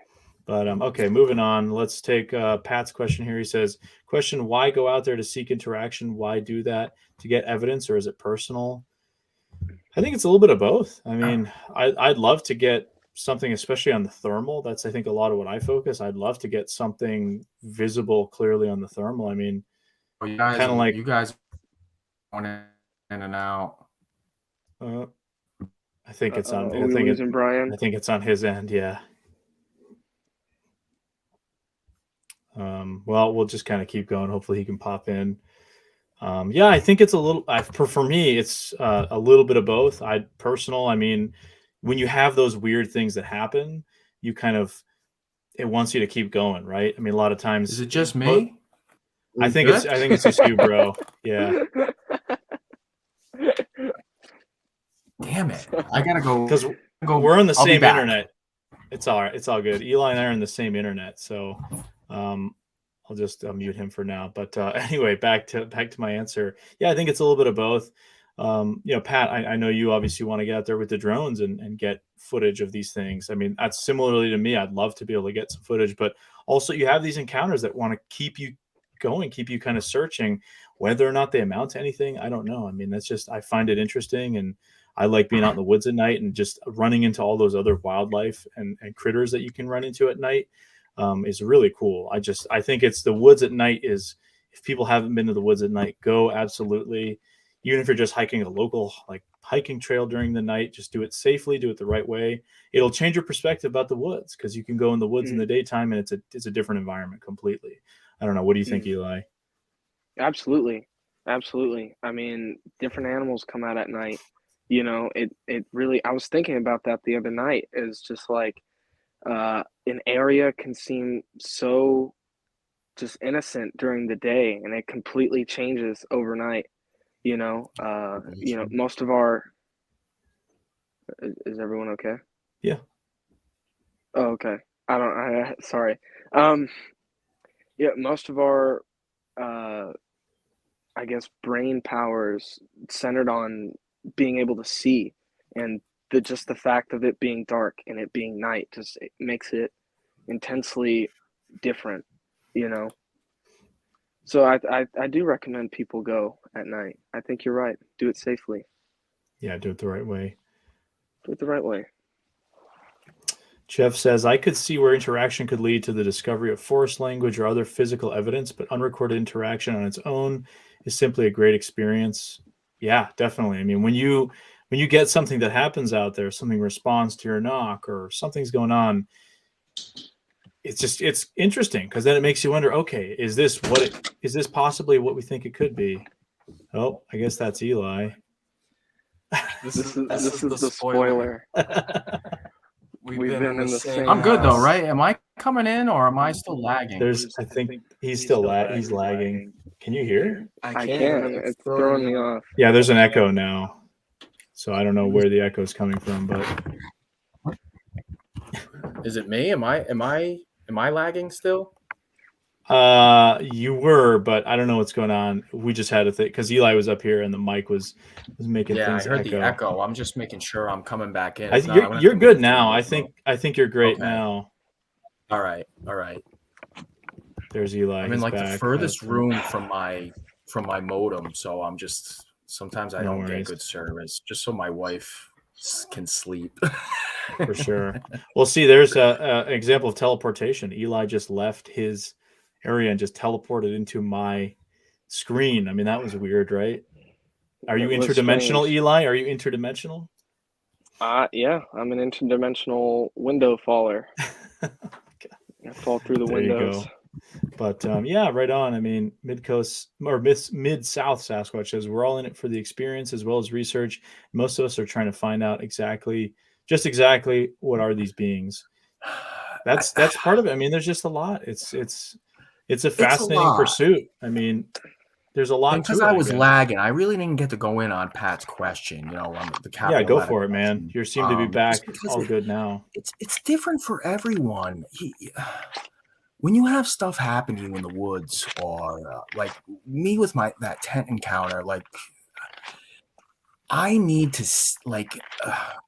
But okay, moving on. Let's take Pat's question here. He says, question, why go out there to seek interaction? Why do that? To get evidence, or is it personal? I think it's a little bit of both. I mean, I'd love to get something, especially on the thermal. That's, I think, a lot of what I focus. I'd love to get something visible clearly on the thermal. I mean, kind of like you guys going in and out. I think it's on. Brian. I think it's on his end. Yeah. Well, we'll just kind of keep going. Hopefully, he can pop in. I think it's a little. For me, it's a little bit of both. I mean, when you have those weird things that happen, you kind of, it wants you to keep going, right? I mean, a lot of times. Is it just me? I think it's just you, bro. Yeah. Damn it! I gotta go because we're on the same internet. It's all right. It's all good. Eli and I are on the same internet, so I'll just mute him for now. But anyway, back to my answer. Yeah, I think it's a little bit of both. Pat, I know you obviously want to get out there with the drones and get footage of these things. I mean, that's similarly to me. I'd love to be able to get some footage, but also you have these encounters that want to keep you going, keep you kind of searching. Whether or not they amount to anything, I don't know. I mean, that's just, I find it interesting, and I like being out in the woods at night and just running into all those other wildlife and critters that you can run into at night. Is really cool. I think it's the woods at night is, if people haven't been to the woods at night, go absolutely. Even if you're just hiking a local hiking trail during the night, just do it safely, do it the right way. It'll change your perspective about the woods, because you can go in the woods in the daytime and it's a different environment completely. I don't know. What do you think, Eli? Absolutely. I mean, different animals come out at night. It really, I was thinking about that the other night, is just like, an area can seem so just innocent during the day, and it completely changes overnight. Most of our, is everyone okay? Yeah. Oh, okay. Sorry. Most of our, I guess, brain powers centered on being able to see, and just the fact of it being dark and it being night, just it makes it intensely different, So I do recommend people go at night. I think you're right. Do it safely. Yeah, do it the right way. Do it the right way. Jeff says, I could see where interaction could lead to the discovery of forest language or other physical evidence, but unrecorded interaction on its own is simply a great experience. Yeah, definitely. I mean, when you get something that happens out there, something responds to your knock or something's going on, it's interesting, because then it makes you wonder, okay, is this possibly what we think it could be? Oh, I guess that's Eli. This is the spoiler. We've been in the same. I'm good though, right? Am I coming in or am I still lagging? I think he's still he's lagging. Can you hear? I can. It's throwing me off. Yeah, there's an echo now. So I don't know where the echo is coming from, but Is it me? Am I lagging still? you were, but I don't know what's going on. We just had a thing because Eli was up here and the mic was making things I heard echo. the echo. I'm just making sure I'm coming back in. You're good now. I think you're great now. All right. There's Eli. I'm in like the furthest room from my modem, so I'm just sometimes I don't get good service, just so my wife can sleep. For sure. Well, see, there's an example of teleportation. Eli just left his area and just teleported into my screen. I mean, that was weird, right? Are you interdimensional, Eli? Are you interdimensional? Yeah, I'm an interdimensional window faller. I fall through the windows. You go. But yeah, right on. I mean, mid-south Sasquatch says we're all in it for the experience as well as research. Most of us are trying to find out exactly what are these beings. That's part of it. I mean, there's just a lot. It's a fascinating pursuit. I mean, there's a lot. Because I was lagging, I really didn't get to go in on Pat's question. On the capital. Yeah, go for it, man. You seem to be back all good now. It's different for everyone. When you have stuff happen to you in the woods, or like me with that tent encounter, like I need to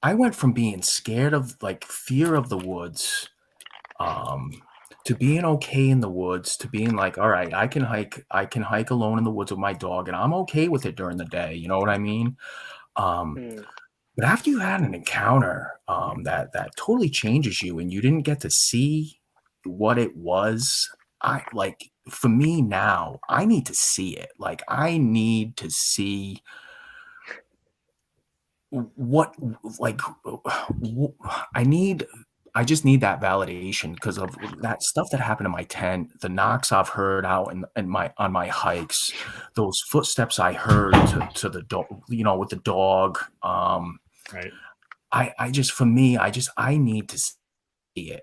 I went from being scared of fear of the woods, to being okay in the woods, to being like, all right, I can hike alone in the woods with my dog, and I'm okay with it during the day. You know what I mean? But after you had an encounter that totally changes you, and you didn't get to see what it was, for me now, I need to see it. Like I need to see I just need that validation because of that stuff that happened in my tent, the knocks I've heard out on my hikes, those footsteps I heard to the dog, with the dog. Right. I need to see it.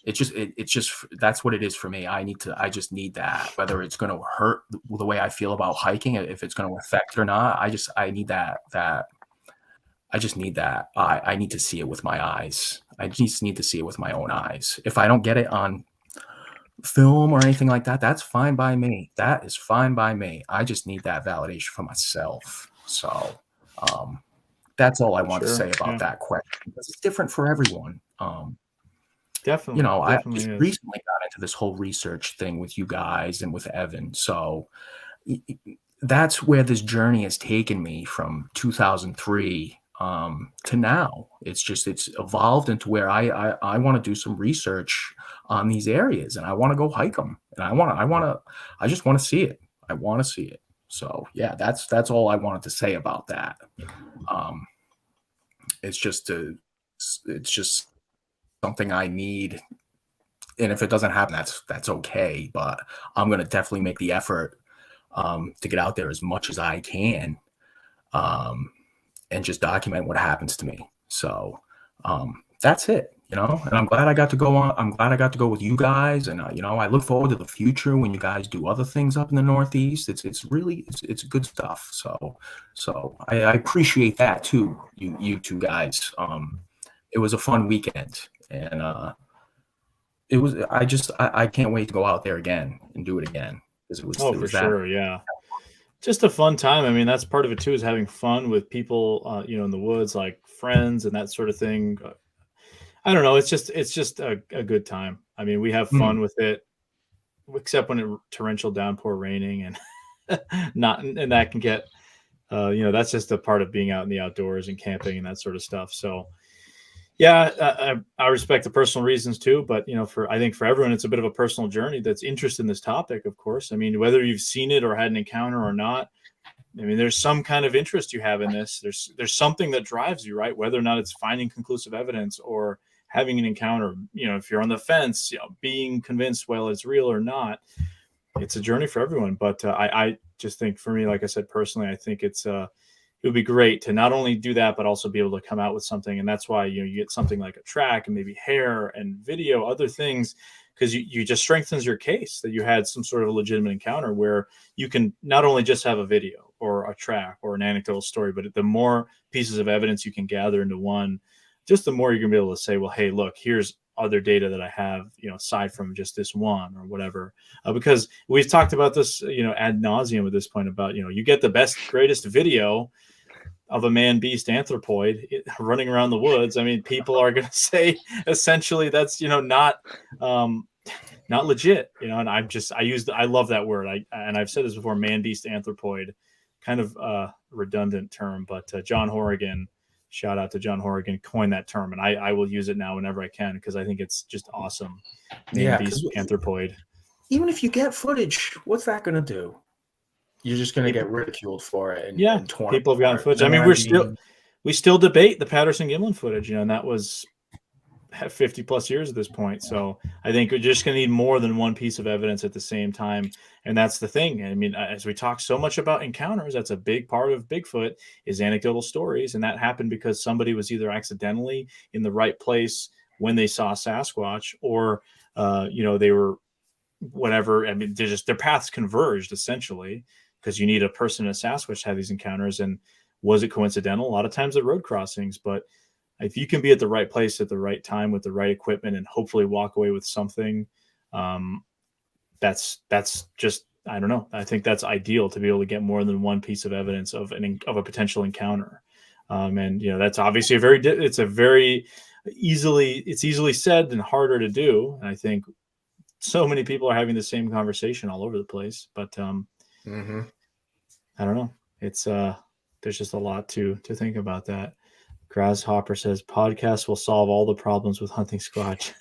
It's just that's what it is for me. I just need that, whether it's going to hurt the way I feel about hiking, if it's going to affect it or not. I need that. I just need that. I need to see it with my eyes. I just need to see it with my own eyes. If I don't get it on film or anything like that, that's fine by me. That is fine by me. I just need that validation for myself. So that's all I want to say about that question, because it's different for everyone. Definitely. I just recently got into this whole research thing with you guys and with Evan. So that's where this journey has taken me from 2003 to now. It's evolved into where I want to do some research on these areas, and I want to go hike them, and I just want to see it. I want to see it. So yeah, that's all I wanted to say about that. It's just something I need, and if it doesn't happen, that's okay. But I'm gonna definitely make the effort to get out there as much as I can, and just document what happens to me. So that's it, and I'm glad I got to go on. I'm glad I got to go with you guys, and I look forward to the future when you guys do other things up in the Northeast. It's really good stuff. So I appreciate that too, you two guys. It was a fun weekend, and it was. I can't wait to go out there again and do it again. It was for sure, yeah. Just a fun time. I mean, that's part of it too, is having fun with people, in the woods, like friends and that sort of thing. I don't know. It's just a good time. I mean, we have fun with it, except when it's torrential downpour raining and and that can get, that's just a part of being out in the outdoors and camping and that sort of stuff. So yeah, I respect the personal reasons too, but I think for everyone, it's a bit of a personal journey that's interested in this topic, of course. I mean, whether you've seen it or had an encounter or not, I mean, there's some kind of interest you have in this. There's something that drives you, right? Whether or not it's finding conclusive evidence or having an encounter, if you're on the fence, being convinced whether it's real or not, it's a journey for everyone. But I just think for me, like I said, personally, I think it's it would be great to not only do that, but also be able to come out with something. And that's why, you get something like a track and maybe hair and video, other things, because you just strengthens your case that you had some sort of a legitimate encounter, where you can not only just have a video or a track or an anecdotal story, but the more pieces of evidence you can gather into one, just the more you're going to be able to say, well, hey, look, here's other data that I have, aside from just this one or whatever. Because we've talked about this, ad nauseum at this point about, you get the best, greatest video of a man beast anthropoid running around the woods. I mean, people are going to say essentially that's, not legit, and I love that word. And I've said this before, man beast anthropoid, kind of redundant term, but John Horrigan, shout out to John Horrigan, coined that term. And I will use it now whenever I can, because I think it's just awesome. Man beast anthropoid. Even if you get footage, what's that going to do? You're just going to get ridiculed for it. And torn people have gotten footage. You know, I mean, we still debate the Patterson-Gimlin footage, and that was 50 plus years at this point. So I think we're just going to need more than one piece of evidence at the same time. And that's the thing. I mean, as we talk so much about encounters, that's a big part of Bigfoot is anecdotal stories. And that happened because somebody was either accidentally in the right place when they saw Sasquatch, or, they were whatever. I mean, their paths converged essentially, because you need a person and a Sasquatch to have these encounters. And was it coincidental? A lot of times at road crossings, but if you can be at the right place at the right time with the right equipment and hopefully walk away with something, that's just, I don't know. I think that's ideal, to be able to get more than one piece of evidence of a potential encounter. And that's obviously it's easily said and harder to do. And I think so many people are having the same conversation all over the place, but I don't know. It's there's just a lot to think about that. Grasshopper says podcasts will solve all the problems with hunting squatch.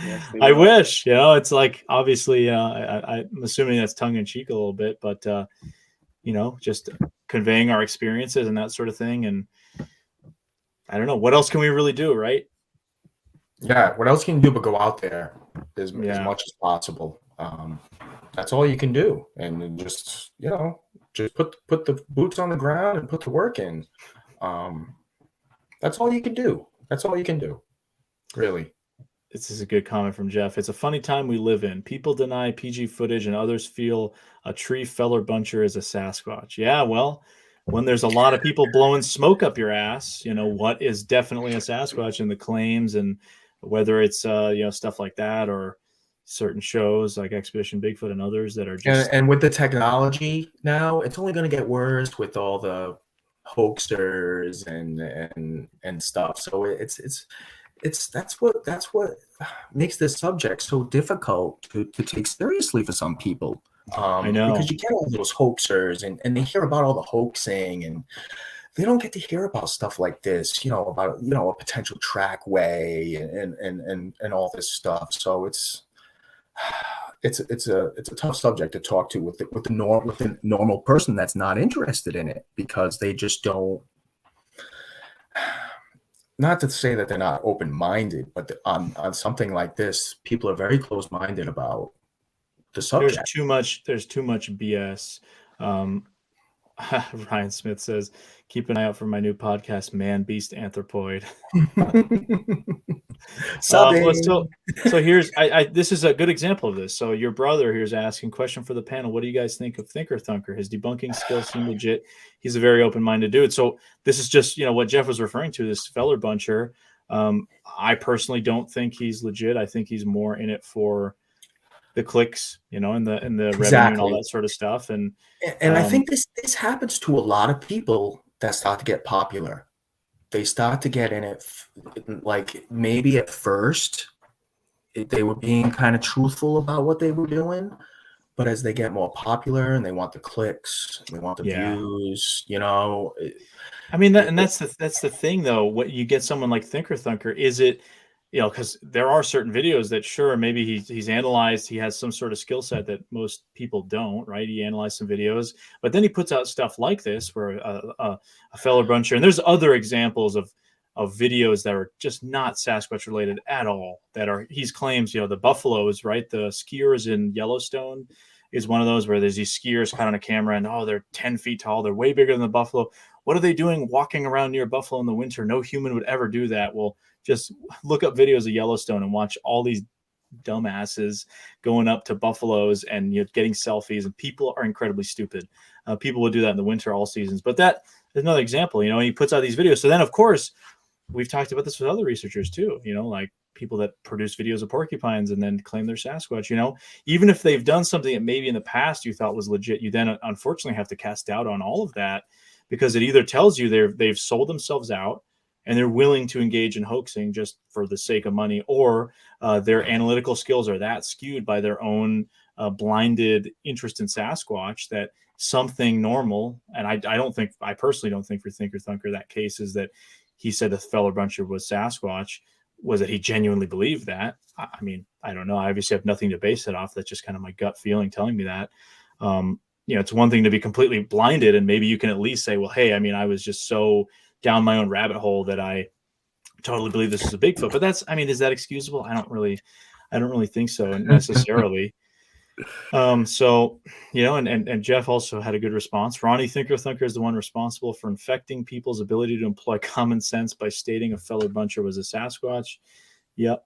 Yes, I wish, it's like, obviously, I'm assuming that's tongue in cheek a little bit, but just conveying our experiences and that sort of thing. And I don't know, what else can we really do, right? Yeah, what else can you do but go out there as much as possible? That's all you can do, and just put the boots on the ground and put the work in. That's all you can do. That's all you can do, really. This is a good comment from Jeff. It's a funny time we live in. People deny PG footage and others feel a tree feller buncher is a Sasquatch. Yeah, well, when there's a lot of people blowing smoke up your ass, what is definitely a Sasquatch, and the claims, and whether it's stuff like that, or certain shows like Expedition Bigfoot and others that are just and with the technology now, it's only going to get worse with all the hoaxers and stuff. So that's what makes this subject so difficult to take seriously for some people. I know, because you get all those hoaxers and they hear about all the hoaxing, and they don't get to hear about stuff like this, about a potential trackway and all this stuff. So it's a tough subject to talk to with the normal person that's not interested in it, because they just don't. Not to say that they're not open-minded, but on something like this, people are very close-minded about the subject. There's too much BS. Ryan Smith says, keep an eye out for my new podcast, Man Beast Anthropoid. So here's this is a good example of this. So your brother here is asking, question for the panel, what do you guys think of Thinker Thunker? His debunking skills seem legit. He's a very open-minded dude. So this is just what Jeff was referring to, this feller buncher. I personally don't think he's legit. I think he's more in it for the clicks, and the revenue and all that sort of stuff. And I think this happens to a lot of people that start to get popular. They start to get in it, like maybe at first they were being kind of truthful about what they were doing, but as they get more popular and they want the clicks, they want the views, I mean, that's the thing though. What you get someone like Thinker Thunker, is it? Because there are certain videos that sure, maybe he's analyzed, he has some sort of skill set that most people don't, right? He analyzed some videos, but then he puts out stuff like this where a feller buncher, and there's other examples of videos that are just not Sasquatch related at all, that are, he claims, the buffaloes, right? The skiers in Yellowstone, is one of those where there's these skiers caught on a camera and, oh, they're 10 feet tall. They're way bigger than the buffalo. What are they doing walking around near buffalo in the winter? No human would ever do that. Well, just look up videos of Yellowstone and watch all these dumbasses going up to buffaloes and getting selfies, and people are incredibly stupid. People will do that in the winter all seasons. But that is another example, and he puts out these videos. So then, of course, we've talked about this with other researchers too, like people that produce videos of porcupines and then claim they're Sasquatch. Even if they've done something that maybe in the past you thought was legit, you then unfortunately have to cast doubt on all of that, because it either tells you they've sold themselves out and they're willing to engage in hoaxing just for the sake of money, or their analytical skills are that skewed by their own blinded interest in Sasquatch that something normal. And I personally don't think for Thinker Thunker that case is that he said the feller buncher was Sasquatch, was that he genuinely believed that. I mean, I don't know. I obviously have nothing to base it off. That's just kind of my gut feeling telling me that. It's one thing to be completely blinded, and maybe you can at least say, well, hey, I mean, I was just so down my own rabbit hole that I totally believe this is a Bigfoot. But is that excusable? I don't really think so necessarily. And Jeff also had a good response. Ronnie Thinker Thunker is the one responsible for infecting people's ability to employ common sense by stating a fellow buncher was a Sasquatch. Yep.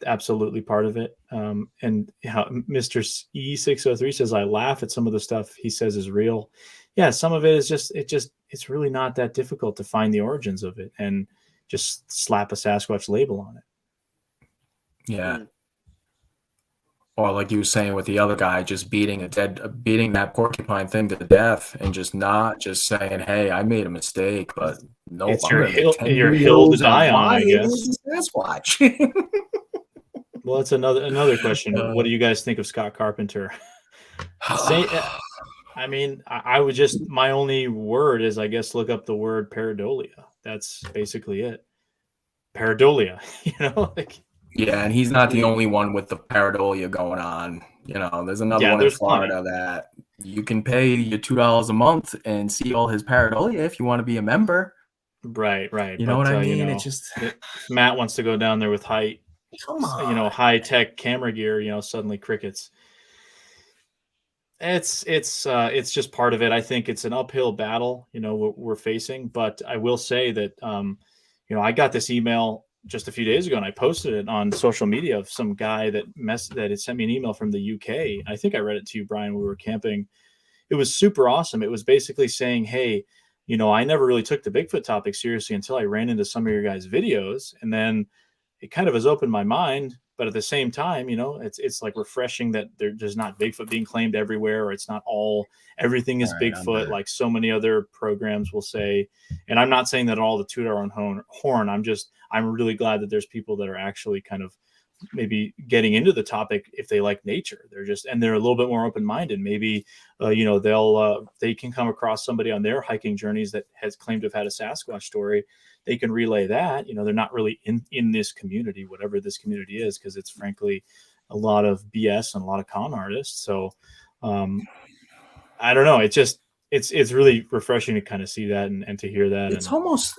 Absolutely part of it. And Mr. E603 says, I laugh at some of the stuff he says is real. Yeah, some of it is it's really not that difficult to find the origins of it and just slap a Sasquatch label on it. Yeah. Or like you were saying with the other guy, just beating that porcupine thing to death and just saying, hey, I made a mistake, but no, it's your hill to die on, I guess. Sasquatch. Well, that's another question. What do you guys think of Scott Carpenter? I would just, my only word is, I guess, look up the word pareidolia. That's basically it. Pareidolia, Yeah, and he's not the only one with the pareidolia going on. There's another one in Florida that you can pay your $2 a month and see all his pareidolia if you want to be a member. Right. You know what I mean? It's just Matt wants to go down there with high tech camera gear. Suddenly crickets. It's just part of it. I think it's an uphill battle, we're facing. But I will say that, I got this email just a few days ago and I posted it on social media of some guy that had sent me an email from the UK. I think I read it to you, Brian, when we were camping. It was super awesome. It was basically saying, hey, I never really took the Bigfoot topic seriously until I ran into some of your guys' videos. And then it kind of has opened my mind. But at the same time, it's like refreshing that there's not Bigfoot being claimed everywhere, or it's not everything is Bigfoot like so many other programs will say. And I'm not saying that all the toot our own horn. I'm really glad that there's people that are actually kind of maybe getting into the topic if they like nature. They're a little bit more open-minded. Maybe, they can come across somebody on their hiking journeys that has claimed to have had a Sasquatch story. They can relay that. They're not really in this community, whatever this community is, because it's frankly a lot of BS and a lot of con artists. So I don't know. It's really refreshing to kind of see that and to hear that. It's almost,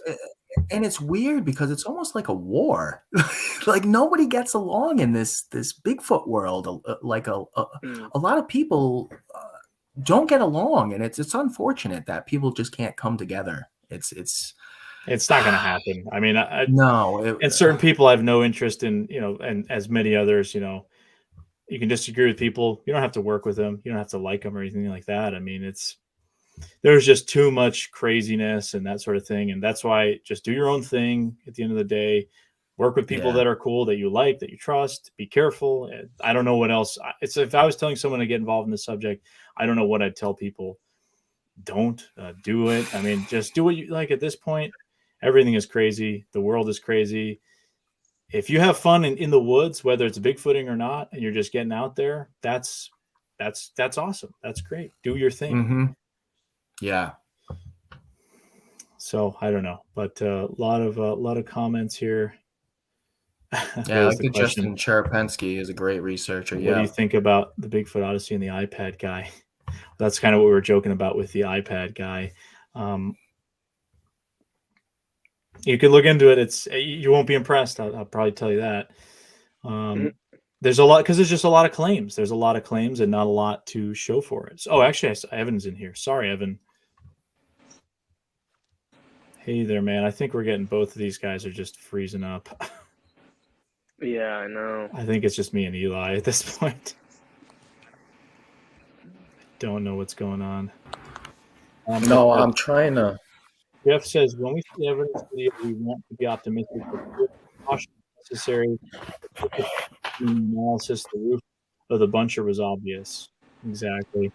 and it's weird because it's almost like a war. Like nobody gets along in this Bigfoot world. A lot of people don't get along, and it's unfortunate that people just can't come together. It's not going to happen. I mean, and certain people have no interest in, and as many others, you can disagree with people. You don't have to work with them. You don't have to like them or anything like that. I mean, there's just too much craziness and that sort of thing. And that's why just do your own thing at the end of the day. Work with people that are cool, that you like, that you trust. Be careful. I don't know what else. If I was telling someone to get involved in this subject, I don't know what I'd tell people. Don't do it. I mean, just do what you like at this point. Everything is crazy. The world is crazy. If you have fun in the woods, whether it's Bigfooting or not, and you're just getting out there, that's awesome. That's great. Do your thing. Mm-hmm. Yeah. So I don't know, but a lot of comments here. Yeah, like the Justin Cherpensky is a great researcher. What do you think about the Bigfoot Odyssey and the iPad guy? That's kind of what we were joking about with the iPad guy. You can look into it. You won't be impressed. I'll probably tell you that. There's a lot because there's just a lot of claims. There's a lot of claims and not a lot to show for it. So, actually, Evan's in here. Sorry, Evan. Hey there, man. I think we're getting both of these guys are just freezing up. Yeah, I know. I think it's just me and Eli at this point. Don't know what's going on. No, I'm trying to. Jeff says, when we see evidence video, we want to be optimistic, but caution is necessary. Analysis, the roof of the buncher was obvious. Exactly.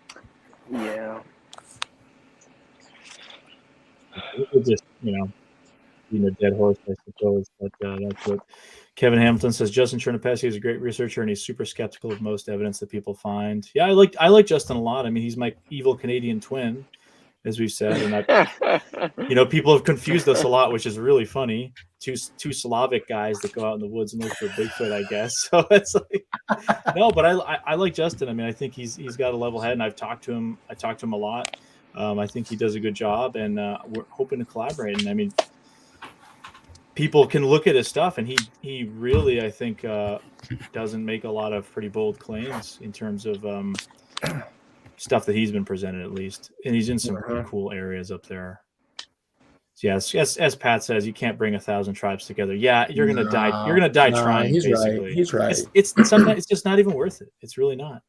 Yeah. It's just, being a dead horse, I suppose. But that's what Kevin Hamilton says. Justin Chernopesky is a great researcher, and he's super skeptical of most evidence that people find. Yeah, I like Justin a lot. I mean, he's my evil Canadian twin, as we've said, and people have confused us a lot, which is really funny. Two Slavic guys that go out in the woods and look for Bigfoot, I guess. So it's like, no, but I like Justin. I mean, I think he's got a level head, and I've talked to him. I talked to him a lot. I think he does a good job, and we're hoping to collaborate. And I mean, people can look at his stuff, and he really, I think, doesn't make a lot of pretty bold claims in terms of stuff that he's been presented, at least, and he's in some pretty cool areas up there. So yes, as Pat says, you can't bring 1,000 tribes together. Yeah, you're gonna die. You're gonna die trying. He's basically, right. He's right. It's sometimes it's just not even worth it. It's really not.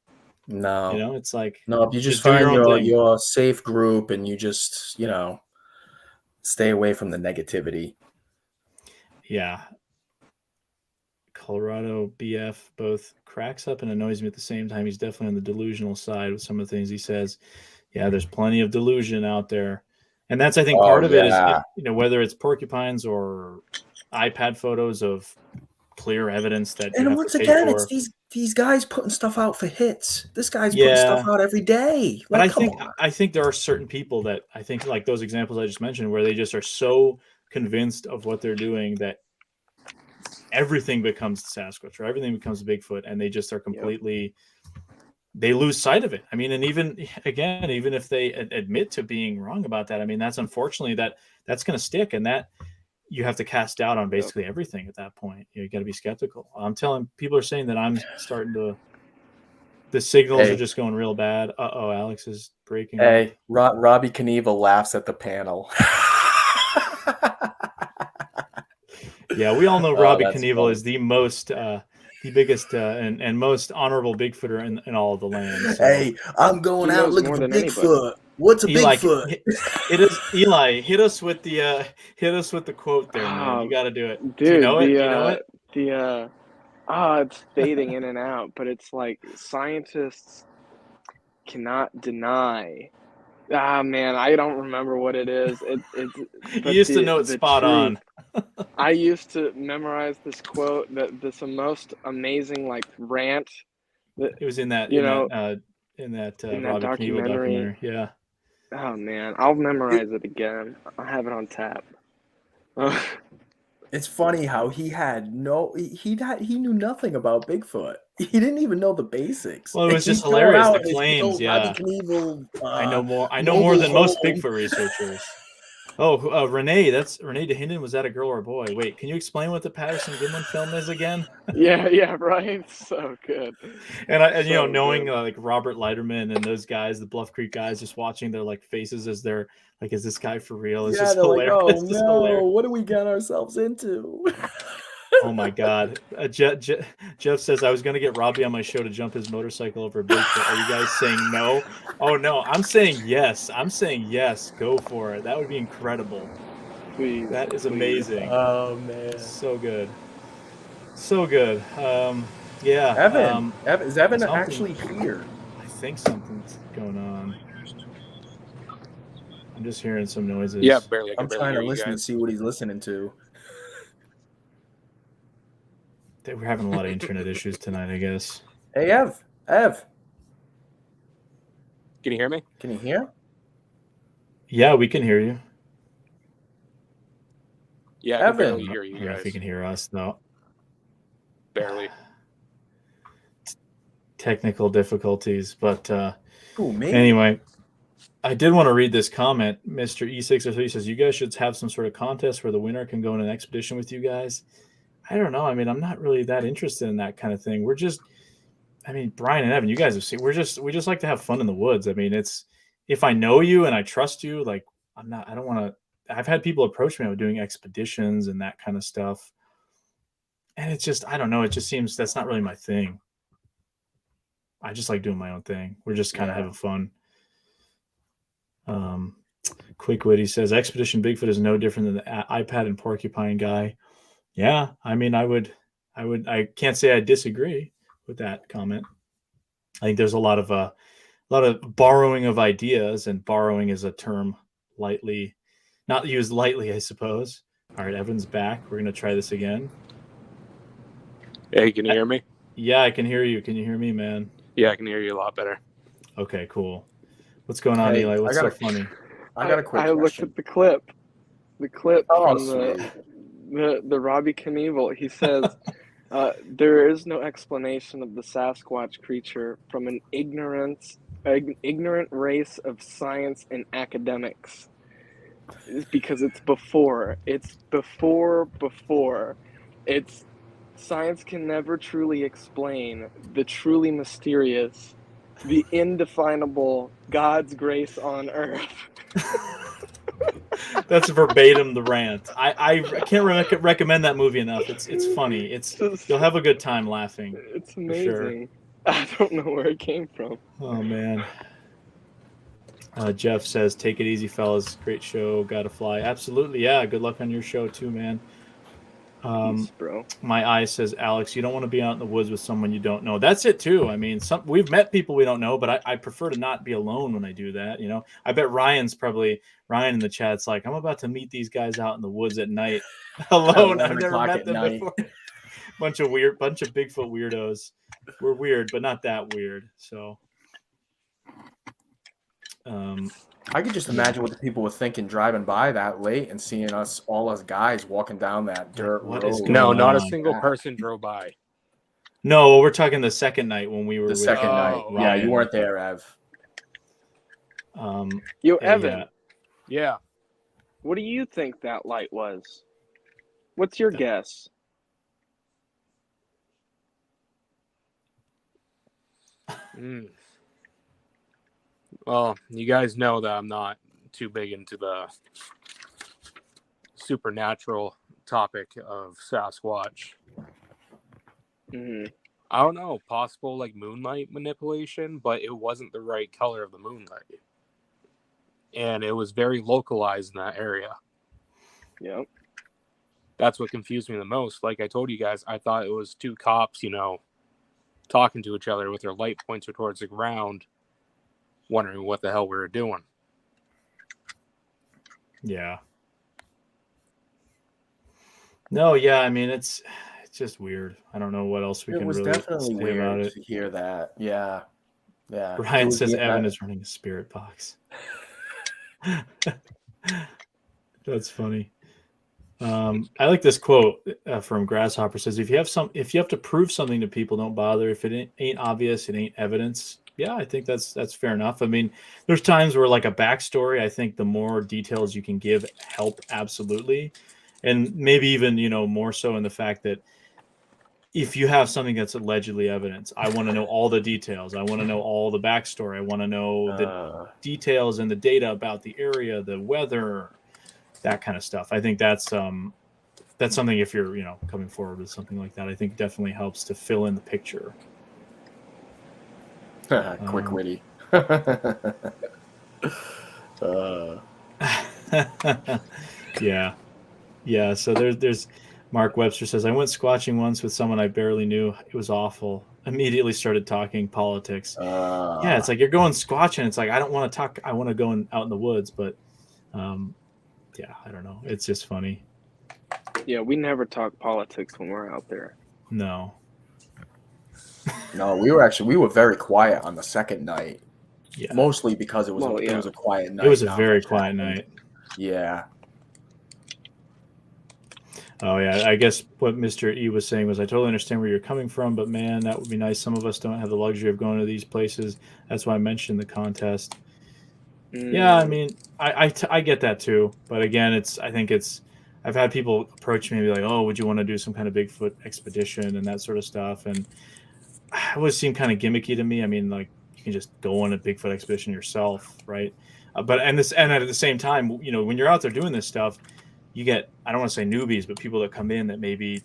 No, it's like if you just do find your own thing. your safe group and you just stay away from the negativity. Yeah. Colorado BF both cracks up and annoys me at the same time. He's definitely on the delusional side with some of the things he says. Yeah, there's plenty of delusion out there. And that's, I think, part of it is, whether it's porcupines or iPad photos of clear evidence that you have once to pay again, for. it's these guys putting stuff out for hits. This guy's putting stuff out every day. But I think there are certain people that I think, like those examples I just mentioned, where they just are so convinced of what they're doing that everything becomes Sasquatch or everything becomes Bigfoot, and they just are completely they lose sight of it. I mean, and even if they admit to being wrong about that, I mean, that's unfortunately that's going to stick, and that you have to cast doubt on basically everything at that point. You got to be skeptical. I'm telling people are saying that I'm starting to. The signals are just going real bad. Alex is breaking. Hey, Robbie Knievel laughs at the panel. Yeah, we all know Robbie Knievel is the most, the biggest and most honorable Bigfooter in all of the land. So. Hey, I'm going out looking for Bigfoot. What's a Bigfoot? It is Eli. Hit us with the quote there, man. You got to do it. Dude, do you know it? You know it? It's fading in and out, but it's like scientists cannot deny. Man, I don't remember what it is. You used to know it's spot on. I used to memorize this quote. That's the most amazing rant. It was in that Robbie documentary. Yeah. Oh man, I'll memorize it again. I have it on tap. It's funny how he knew nothing about Bigfoot. He didn't even know the basics. Well, it was just hilarious. The claims, yeah. Knievel, I know more than most Bigfoot researchers. Oh, Renee DeHinden, was that a girl or a boy? Wait, can you explain what the Patterson Gimlin film is again? Yeah, right. So good. And knowing like Robert Leiterman and those guys, the Bluff Creek guys, just watching their faces as they're like, is this guy for real? It's just hilarious. Like, oh no, what do we get ourselves into? Oh my God. Jeff says, I was going to get Robbie on my show to jump his motorcycle over Bigfoot. Are you guys saying no? Oh no, I'm saying yes. Go for it. That would be incredible. Please. That is amazing. Oh man. So good. Yeah. Evan. Is Evan actually here? I think something's going on. I'm just hearing some noises. Yeah, barely. I'm trying to listen and see what he's listening to. We're having a lot of internet issues tonight, I guess. Hey, Ev. Can you hear me? Can you hear? Yeah, we can hear you. Yeah, I can barely hear you I don't know if you can hear us, though. Barely. Technical difficulties, but maybe. Anyway, I did want to read this comment. Mr. E603 says, you guys should have some sort of contest where the winner can go on an expedition with you guys. I don't know. I mean, I'm not really that interested in that kind of thing. We're just, I mean, Brian and Evan, you guys have seen. We just like to have fun in the woods. I mean, it's if I know you and I trust you, like I'm not. I don't want to. I've had people approach me about doing expeditions and that kind of stuff, and it's just I don't know. It just seems that's not really my thing. I just like doing my own thing. We're just kind of having fun. Quick Witty says Expedition Bigfoot is no different than the iPad and porcupine guy. Yeah, I mean, I can't say I disagree with that comment. I think there's a lot of borrowing of ideas, and borrowing is a term lightly, not used lightly, I suppose. All right, Evan's back. We're gonna try this again. Hey, can you hear me? Yeah, I can hear you. Can you hear me, man? Yeah, I can hear you a lot better. Okay, cool. What's going on, Eli? What's so funny? I got a quick question. Looked at the clip from the Robbie Knievel. He says there is no explanation of the Sasquatch creature from an ignorant race of science and academics. It's because it's before. It's science can never truly explain the truly mysterious, the indefinable God's grace on earth. That's verbatim the rant. I can't recommend that movie enough. It's funny. You'll have a good time laughing. It's amazing. Sure. I don't know where it came from. Oh man. Jeff says, "Take it easy, fellas. Great show. Gotta fly." Absolutely, yeah. Good luck on your show too, man. Peace, bro. My eye says, "Alex, you don't want to be out in the woods with someone you don't know." That's it too. I mean, we've met people we don't know, but I prefer to not be alone when I do that. You know, I bet Ryan in the chat's like, "I'm about to meet these guys out in the woods at night alone. I've never met them before." bunch of Bigfoot weirdos. We're weird, but not that weird. So, I could just imagine what the people were thinking driving by that late and seeing all us guys walking down that dirt road. No, not a single person drove by. No, we're talking the second night when we were the second night. Ryan. Yeah, you weren't there, Ev. Evan. Yeah. What do you think that light was? What's your guess? Well, you guys know that I'm not too big into the supernatural topic of Sasquatch. Mm-hmm. I don't know, possible like moonlight manipulation, but it wasn't the right color of the moonlight. And it was very localized in that area. Yep. That's what confused me the most. Like I told you guys, I thought it was two cops, talking to each other with their light pointed towards the ground, wondering what the hell we were doing. Yeah. No, yeah, I mean it's just weird. I don't know what else we can really definitely say weird about it. to hear that. Yeah. Brian says Evan is running a spirit box. That's funny. I like this quote from Grasshopper. Says, if you have to prove something to people, don't bother. If it ain't obvious, it ain't evidence. Yeah, I think that's fair enough. I mean, there's times where like a backstory, I think the more details you can give help, absolutely. And maybe even, more so in the fact that if you have something that's allegedly evidence, I want to know all the details. I want to know all the backstory. I want to know the details and the data about the area, the weather, that kind of stuff. I think that's something, if you're, coming forward with something like that, I think definitely helps to fill in the picture. Quick witty. Yeah. So there's Mark Webster says, I went squatching once with someone I barely knew. It was awful. Immediately started talking politics. Yeah, it's like you're going squatching. It's like I don't want to talk. I want to go out in the woods, but yeah, I don't know. It's just funny. Yeah, we never talk politics when we're out there. No. No, we were very quiet on the second night. Yeah. Mostly because it was a quiet night. It was a very quiet night. Yeah. Oh yeah, I guess what Mr. E was saying was, I totally understand where you're coming from, but man, that would be nice. Some of us don't have the luxury of going to these places. That's why I mentioned the contest. Yeah, I mean, I get that too, but again, I think it's I've had people approach me and be like, "Oh, would you want to do some kind of Bigfoot expedition and that sort of stuff?" And it always seemed kind of gimmicky to me. I mean, like you can just go on a Bigfoot expedition yourself, right? But at the same time, when you're out there doing this stuff, you get, I don't want to say newbies, but people that come in that maybe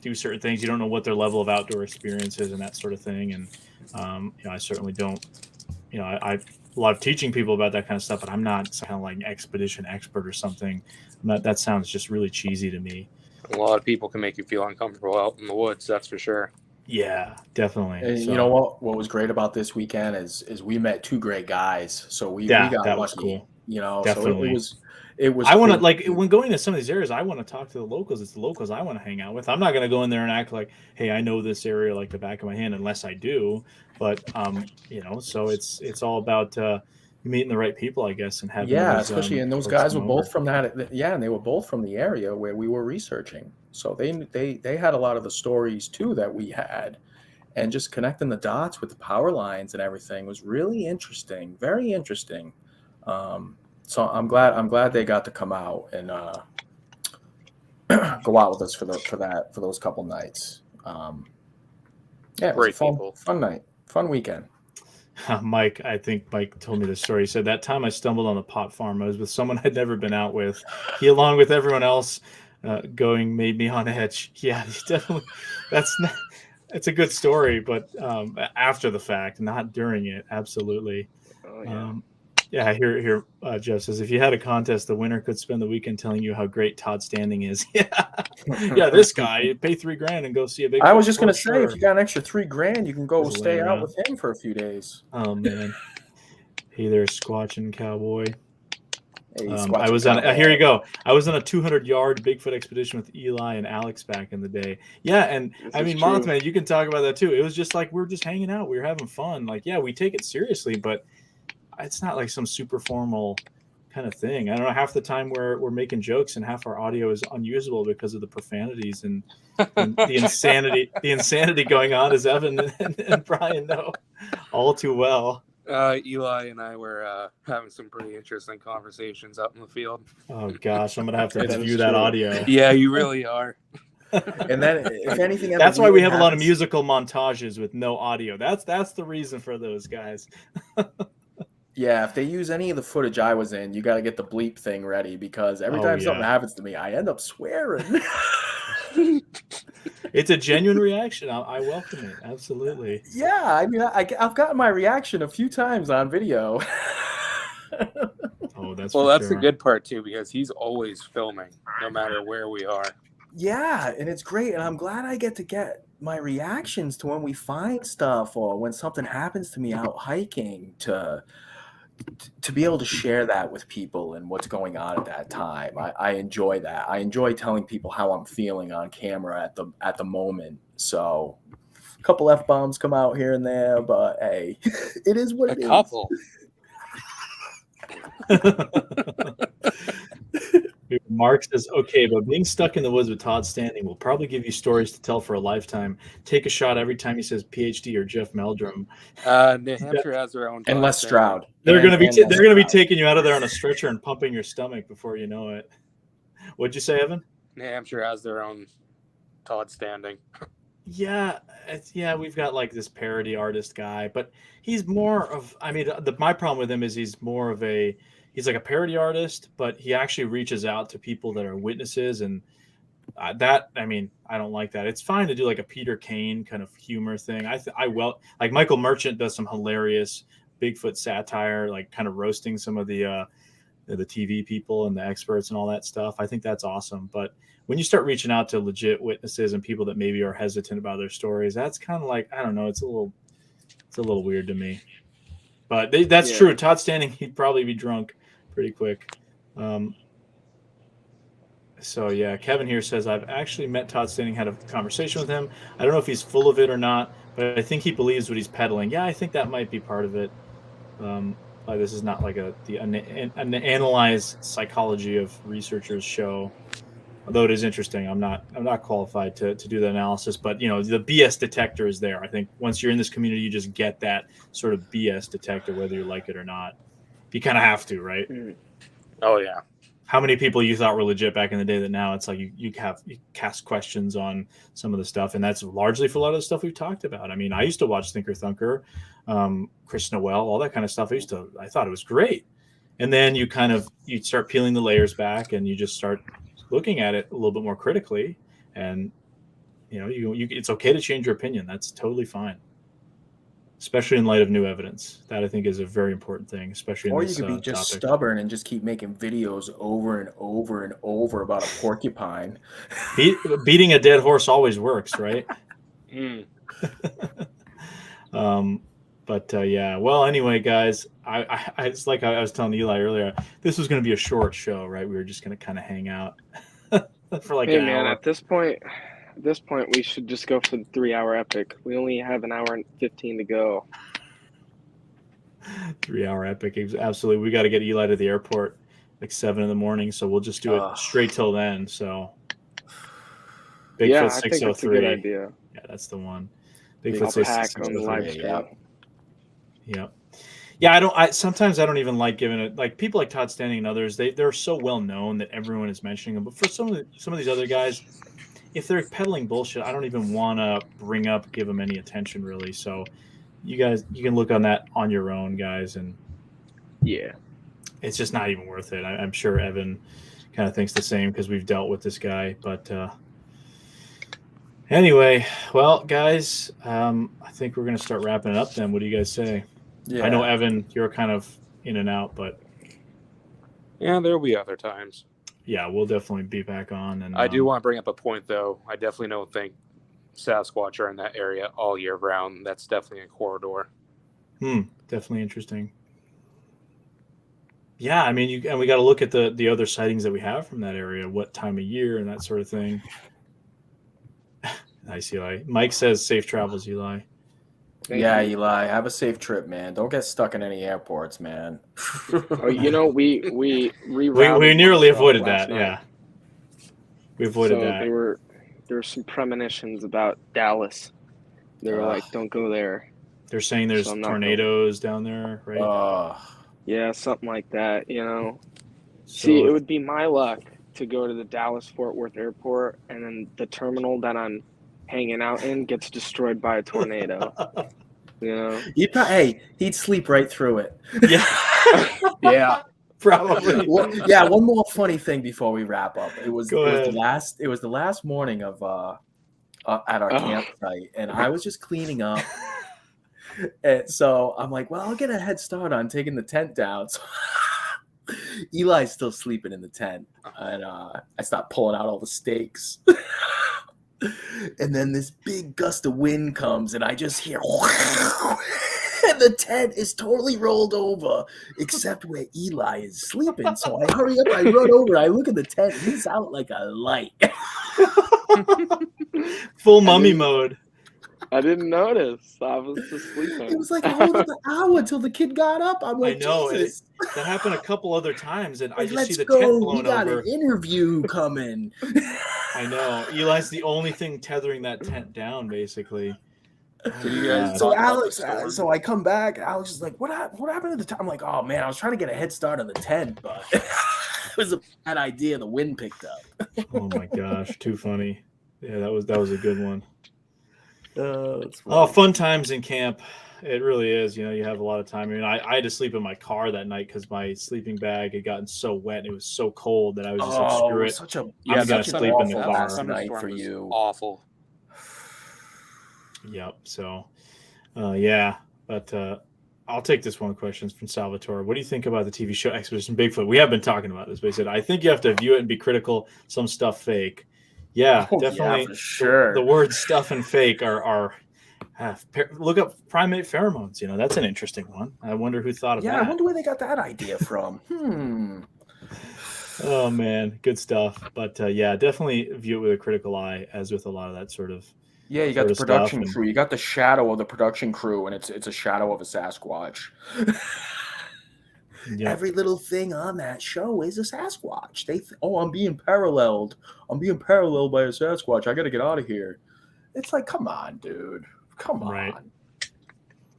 do certain things. You don't know what their level of outdoor experience is and that sort of thing. And I certainly don't. I love teaching people about that kind of stuff, but I'm not kind of like an expedition expert or something. That sounds just really cheesy to me. A lot of people can make you feel uncomfortable out in the woods, that's for sure. Yeah, definitely. And So, you know what was great about this weekend is we met two great guys. So we got that lucky, was cool. Definitely. So it was I want to, cool. like, when going to some of these areas, I want to talk to the locals. It's the locals I want to hang out with. I'm not going to go in there and act like, hey, I know this area like the back of my hand, unless I do. But so it's all about meeting the right people, I guess, and having especially and those guys were both from that. And they were both from the area where we were researching. So they had a lot of the stories too that we had, and just connecting the dots with the power lines and everything was really interesting, very interesting. So I'm glad they got to come out and go out with us for those couple nights. It was a fun night, fun weekend. I think Mike told me this story. He said that time I stumbled on the pot farm, I was with someone I'd never been out with. He, along with everyone else going, made me on edge. Yeah, definitely. It's a good story, but after the fact, not during it. Absolutely. Oh, yeah. Here, Jeff says, if you had a contest, the winner could spend the weekend telling you how great Todd Standing is. Yeah, this guy, you pay $3,000 and go see a big. I was just gonna say, if you got an extra $3,000, you can go stay out with him for a few days. Oh man. Hey there, Squatching Cowboy. Hey, I was on. Here you go. I was on a 200-yard Bigfoot expedition with Eli and Alex back in the day. Yeah, and Mothman, you can talk about that too. It was just like we were just hanging out. We were having fun. Like, yeah, we take it seriously, but it's not like some super formal kind of thing. I don't know. Half the time we're making jokes, and half our audio is unusable because of the profanities and the insanity going on, as Evan and Brian know all too well. Eli and I were having some pretty interesting conversations out in the field. Oh gosh, I'm gonna have to view that audio. Yeah, you really are. And then, if anything, that's why we have a lot of musical montages with no audio. That's the reason for those guys. Yeah, if they use any of the footage I was in, you got to get the bleep thing ready, because every time something happens to me, I end up swearing. It's a genuine reaction. I welcome it. Absolutely. Yeah, I mean, I've gotten my reaction a few times on video. Oh, that's the good part too, because he's always filming, no matter where we are. Yeah, and it's great, and I'm glad I get my reactions to when we find stuff or when something happens to me out hiking to be able to share that with people and what's going on at that time. I enjoy that. I enjoy telling people how I'm feeling on camera at the moment. So a couple F-bombs come out here and there, but hey, it is what it is. A couple. Mark says, okay, but being stuck in the woods with Todd Standing will probably give you stories to tell for a lifetime. Take a shot every time he says PhD or Jeff Meldrum. New Hampshire has their own. And Les Stroud. They're going to be taking you out of there on a stretcher and pumping your stomach before you know it. What'd you say, Evan? New Hampshire has their own Todd Standing. Yeah, we've got like this parody artist guy, but he's more of. I mean, my problem with him is he's like a parody artist, but he actually reaches out to people that are witnesses, and I don't like that. It's fine to do like a Peter Kane kind of humor thing. Like Michael Merchant does some hilarious Bigfoot satire, like kind of roasting some of the TV people and the experts and all that stuff. I think that's awesome. But when you start reaching out to legit witnesses and people that maybe are hesitant about their stories, that's kind of like, I don't know, it's a little weird to me. But that's true. Todd Standing, he'd probably be drunk pretty quick. So yeah, Kevin here says, I've actually met Todd Standing, had a conversation with him. I don't know if he's full of it or not, but I think he believes what he's peddling. Yeah, I think that might be part of it. This is not like an analyzed psychology of researchers show, although it is interesting. I'm not qualified to do the analysis, but the BS detector is there. I think once you're in this community, you just get that sort of BS detector, whether you like it or not. You kind of have to, right? Oh yeah. how many people you thought were legit back in the day that now it's like you cast questions on some of the stuff, and that's largely for a lot of the stuff we've talked about. I mean, I used to watch Thinker Thunker, Chris Noel, all that kind of stuff. I thought it was great. And then you start peeling the layers back, and you just start looking at it a little bit more critically, and it's okay to change your opinion. That's totally fine, especially in light of new evidence. That I think is a very important thing, especially in Or this you could be just topic. stubborn and just keep making videos over and over and over about a porcupine. Beating a dead horse always works, right? Yeah. Well, anyway, guys, it's like I was telling Eli earlier, this was going to be a short show, right? We were just going to kind of hang out for like an hour. At this point, we should just go for the 3-hour epic. We only have an hour and 15 to go. 3-hour epic, absolutely. We got to get Eli to the airport like 7 a.m, so we'll just do it straight till then. So Bigfoot 603. I think that's a good idea. Yeah, that's the one. Bigfoot 603 on the live stream. Yeah. Sometimes I don't even like giving it, like people like Todd Standing and others. They're so well known that everyone is mentioning them. But for some of these other guys, if they're peddling bullshit, I don't even want to give them any attention really. So you can look on that on your own, guys, and it's just not even worth it. I'm sure Evan kind of thinks the same because we've dealt with this guy. But anyway, well, guys, I think we're gonna start wrapping it up. Then, what do you guys say? Yeah. I know, Evan, you're kind of in and out, but yeah, there'll be other times. Yeah, we'll definitely be back on. And I do want to bring up a point, though. I definitely don't think Sasquatch are in that area all year round. That's definitely a corridor. Definitely interesting. Yeah, I mean, and we got to look at the other sightings that we have from that area, what time of year and that sort of thing. Nice, Eli. Mike says safe travels, Eli. Yeah, Eli, have a safe trip, man. Don't get stuck in any airports, man. We nearly avoided that. Night. Yeah, we avoided that. There were some premonitions about Dallas. They were like, "Don't go there." They're saying there's tornadoes down there, right? Yeah, something like that. See, it would be my luck to go to the Dallas-Fort Worth airport, and then the terminal that I'm hanging out in gets destroyed by a tornado. He'd sleep right through it. Yeah. Yeah, probably. One more funny thing before we wrap up. It was the last morning of at our campsite, and I was just cleaning up. And so I'm like, well, I'll get a head start on taking the tent down. So Eli's still sleeping in the tent, and I start pulling out all the stakes. And then this big gust of wind comes, and I just hear, and the tent is totally rolled over, except where Eli is sleeping. So I hurry up, I run over, I look at the tent, and he's out like a light. Full mummy mode. I didn't notice. I was just sleeping. It was like a whole other hour till the kid got up. I'm like, I know. Jesus. That happened a couple other times, and I just see the go. tent blown We got over. An interview coming. I know. Eli's the only thing tethering that tent down, basically. So Alex, so I come back. Alex is like, "What happened to the tent?" I'm like, "Oh man, I was trying to get a head start on the tent, but it was a bad idea. The wind picked up." Oh my gosh, too funny. Yeah, that was a good one. Oh, fun times in camp. It really is. You have a lot of time. I mean, I had to sleep in my car that night because my sleeping bag had gotten so wet and it was so cold that I was just like, screw it. I'm gonna sleep in the car. Night for you. Awful. Yep. So, but I'll take this one question from Salvatore. What do you think about the TV show Expedition Bigfoot? We have been talking about this, but he said, I think you have to view it and be critical. Some stuff fake. Yeah, definitely. Yeah, for sure. The words stuff and fake are look up primate pheromones. That's an interesting one. I wonder who thought of that. Yeah, I wonder where they got that idea from. Oh man, good stuff. But definitely view it with a critical eye, as with a lot of that sort of. Yeah, you got the production crew. You got the shadow of the production crew, and it's a shadow of a Sasquatch. Yep. Every little thing on that show is a Sasquatch. I'm being paralleled. I'm being paralleled by a Sasquatch. I got to get out of here. It's like, come on, dude. Come on. Right.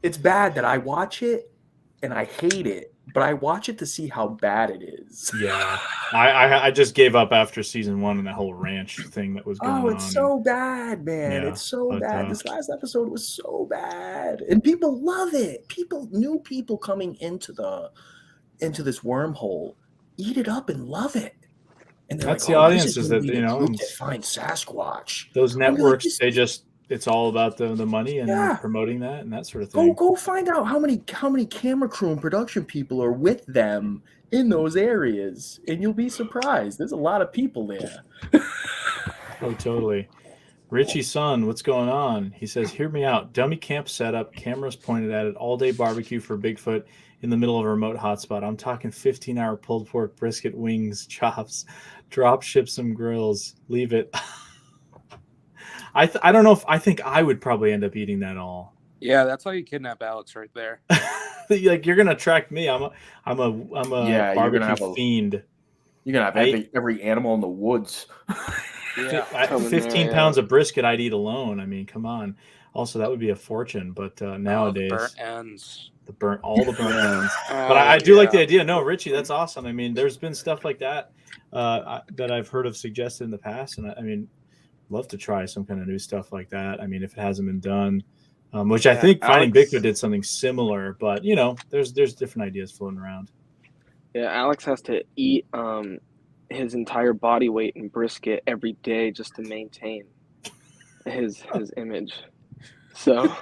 It's bad that I watch it and I hate it, but I watch it to see how bad it is. Yeah, I just gave up after season 1 and that whole ranch thing that was going on. Oh, it's so bad, man. Yeah, It's so but, bad. This last episode was so bad. And people love it. New people coming into this wormhole eat it up and love it. And they're That's like, the oh, this audience, is is going that, to be you the know, group and that finds Sasquatch. those I'm like, networks, this they is- just, it's all about the money and Yeah. promoting that and that sort of thing. Go find out how many camera crew and production people are with them in those areas, and you'll be surprised. There's a lot of people there. Oh, totally. Richie's son, what's going on? He says, hear me out. Dummy camp setup, cameras pointed at it, all day barbecue for Bigfoot in the middle of a remote hotspot. I'm talking 15-hour pulled pork, brisket, wings, chops, drop ship some grills, leave it. I don't know if I think I would probably end up eating that all. Yeah, that's how you kidnap Alex right there. Like, you're gonna attract me. I'm a Yeah, you're gonna barbecue have a- fiend. You're going to have every animal in the woods. Yeah. 15 pounds of brisket I'd eat alone. I mean, come on. Also, that would be a fortune. But nowadays, the burnt ends. all the burnt ends. Oh, But I do like the idea. No, Richie, that's awesome. I mean, there's been stuff like that that I've heard of suggested in the past, and I mean, love to try some kind of new stuff like that. I mean, if it hasn't been done, which I think Finding Bigfoot did something similar, but you know, there's different ideas floating around. Yeah, Alex has to eat his entire body weight in brisket every day just to maintain his image. So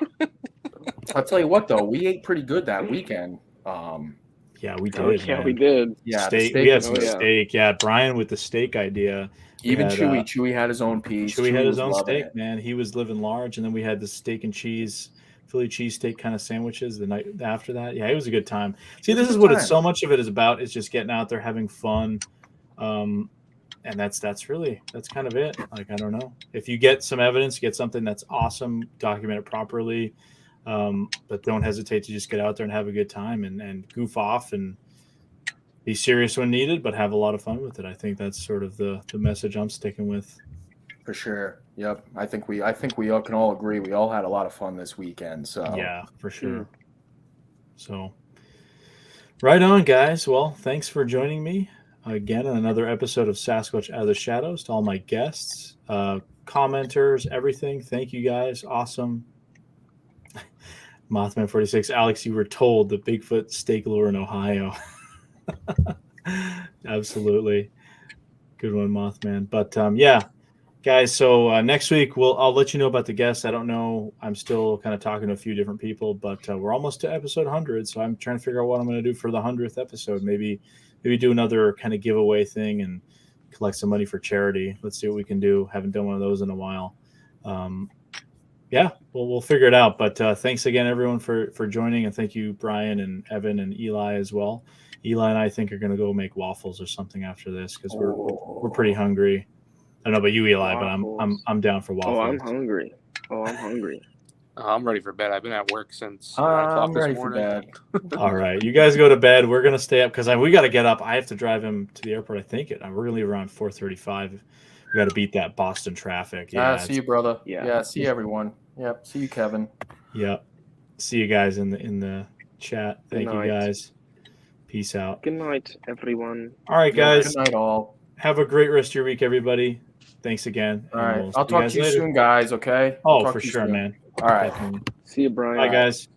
I'll tell you what, though, we ate pretty good that weekend. Yeah, we did. oh, yeah, man. we did. Yeah, Steak. the We had steak, some steak. Yeah, Brian with the steak idea. even had, Chewy had his own piece. Chewy had his was own loving steak, it. man. He was living large, and then we had the steak and cheese, Philly cheesesteak kind of sandwiches the night after that. Yeah, it was a good time. See, this is what it's so much of it is about, is just getting out there, having fun. And that's kind of it. Like, I don't know. If you get some evidence, get something that's awesome, document it properly. But don't hesitate to just get out there and have a good time and goof off and be serious when needed, but have a lot of fun with it. I think that's sort of the message I'm sticking with. For sure. Yep. I think we all can all agree. We all had a lot of fun this weekend. So yeah, for sure. So right on, guys. Well, thanks for joining me again on another episode of Sasquatch Out of the Shadows. To all my guests, commenters, everything. Thank you guys. Awesome. Mothman 46. Alex, you were told the Bigfoot steak lure in Ohio. Absolutely. Good one, Mothman. But yeah, guys, so next week I'll let you know about the guests. I don't know. I'm still kind of talking to a few different people, but we're almost to episode 100. So I'm trying to figure out what I'm going to do for the 100th episode. Maybe do another kind of giveaway thing and collect some money for charity. Let's see what we can do. Haven't done one of those in a while. Yeah, we'll figure it out. But thanks again, everyone, for joining. And thank you, Brian and Evan and Eli as well. Eli and I think are going to go make waffles or something after this because we're pretty hungry. I don't know about you, Eli, Waffles. but I'm down for waffles. Oh, I'm hungry. I'm ready for bed. I've been at work since 9 o'clock I'm this ready morning. for bed. All right, you guys go to bed. We're going to stay up because we got to get up. I have to drive him to the airport. I think we're going to leave around 4:35. We got to beat that Boston traffic. Yeah, See you, brother. Yeah. See everyone. Yep. See you, Kevin. Yep. See you guys in the chat. Thank you, guys. Peace out. Good night, everyone. All right, guys. Good night, all. Have a great rest of your week, everybody. Thanks again. All right. We'll I'll see you talk guys to you later. soon, guys. Okay. Oh, Talk for to you sure, soon. man. All right. Definitely. See you, Brian. Bye, guys.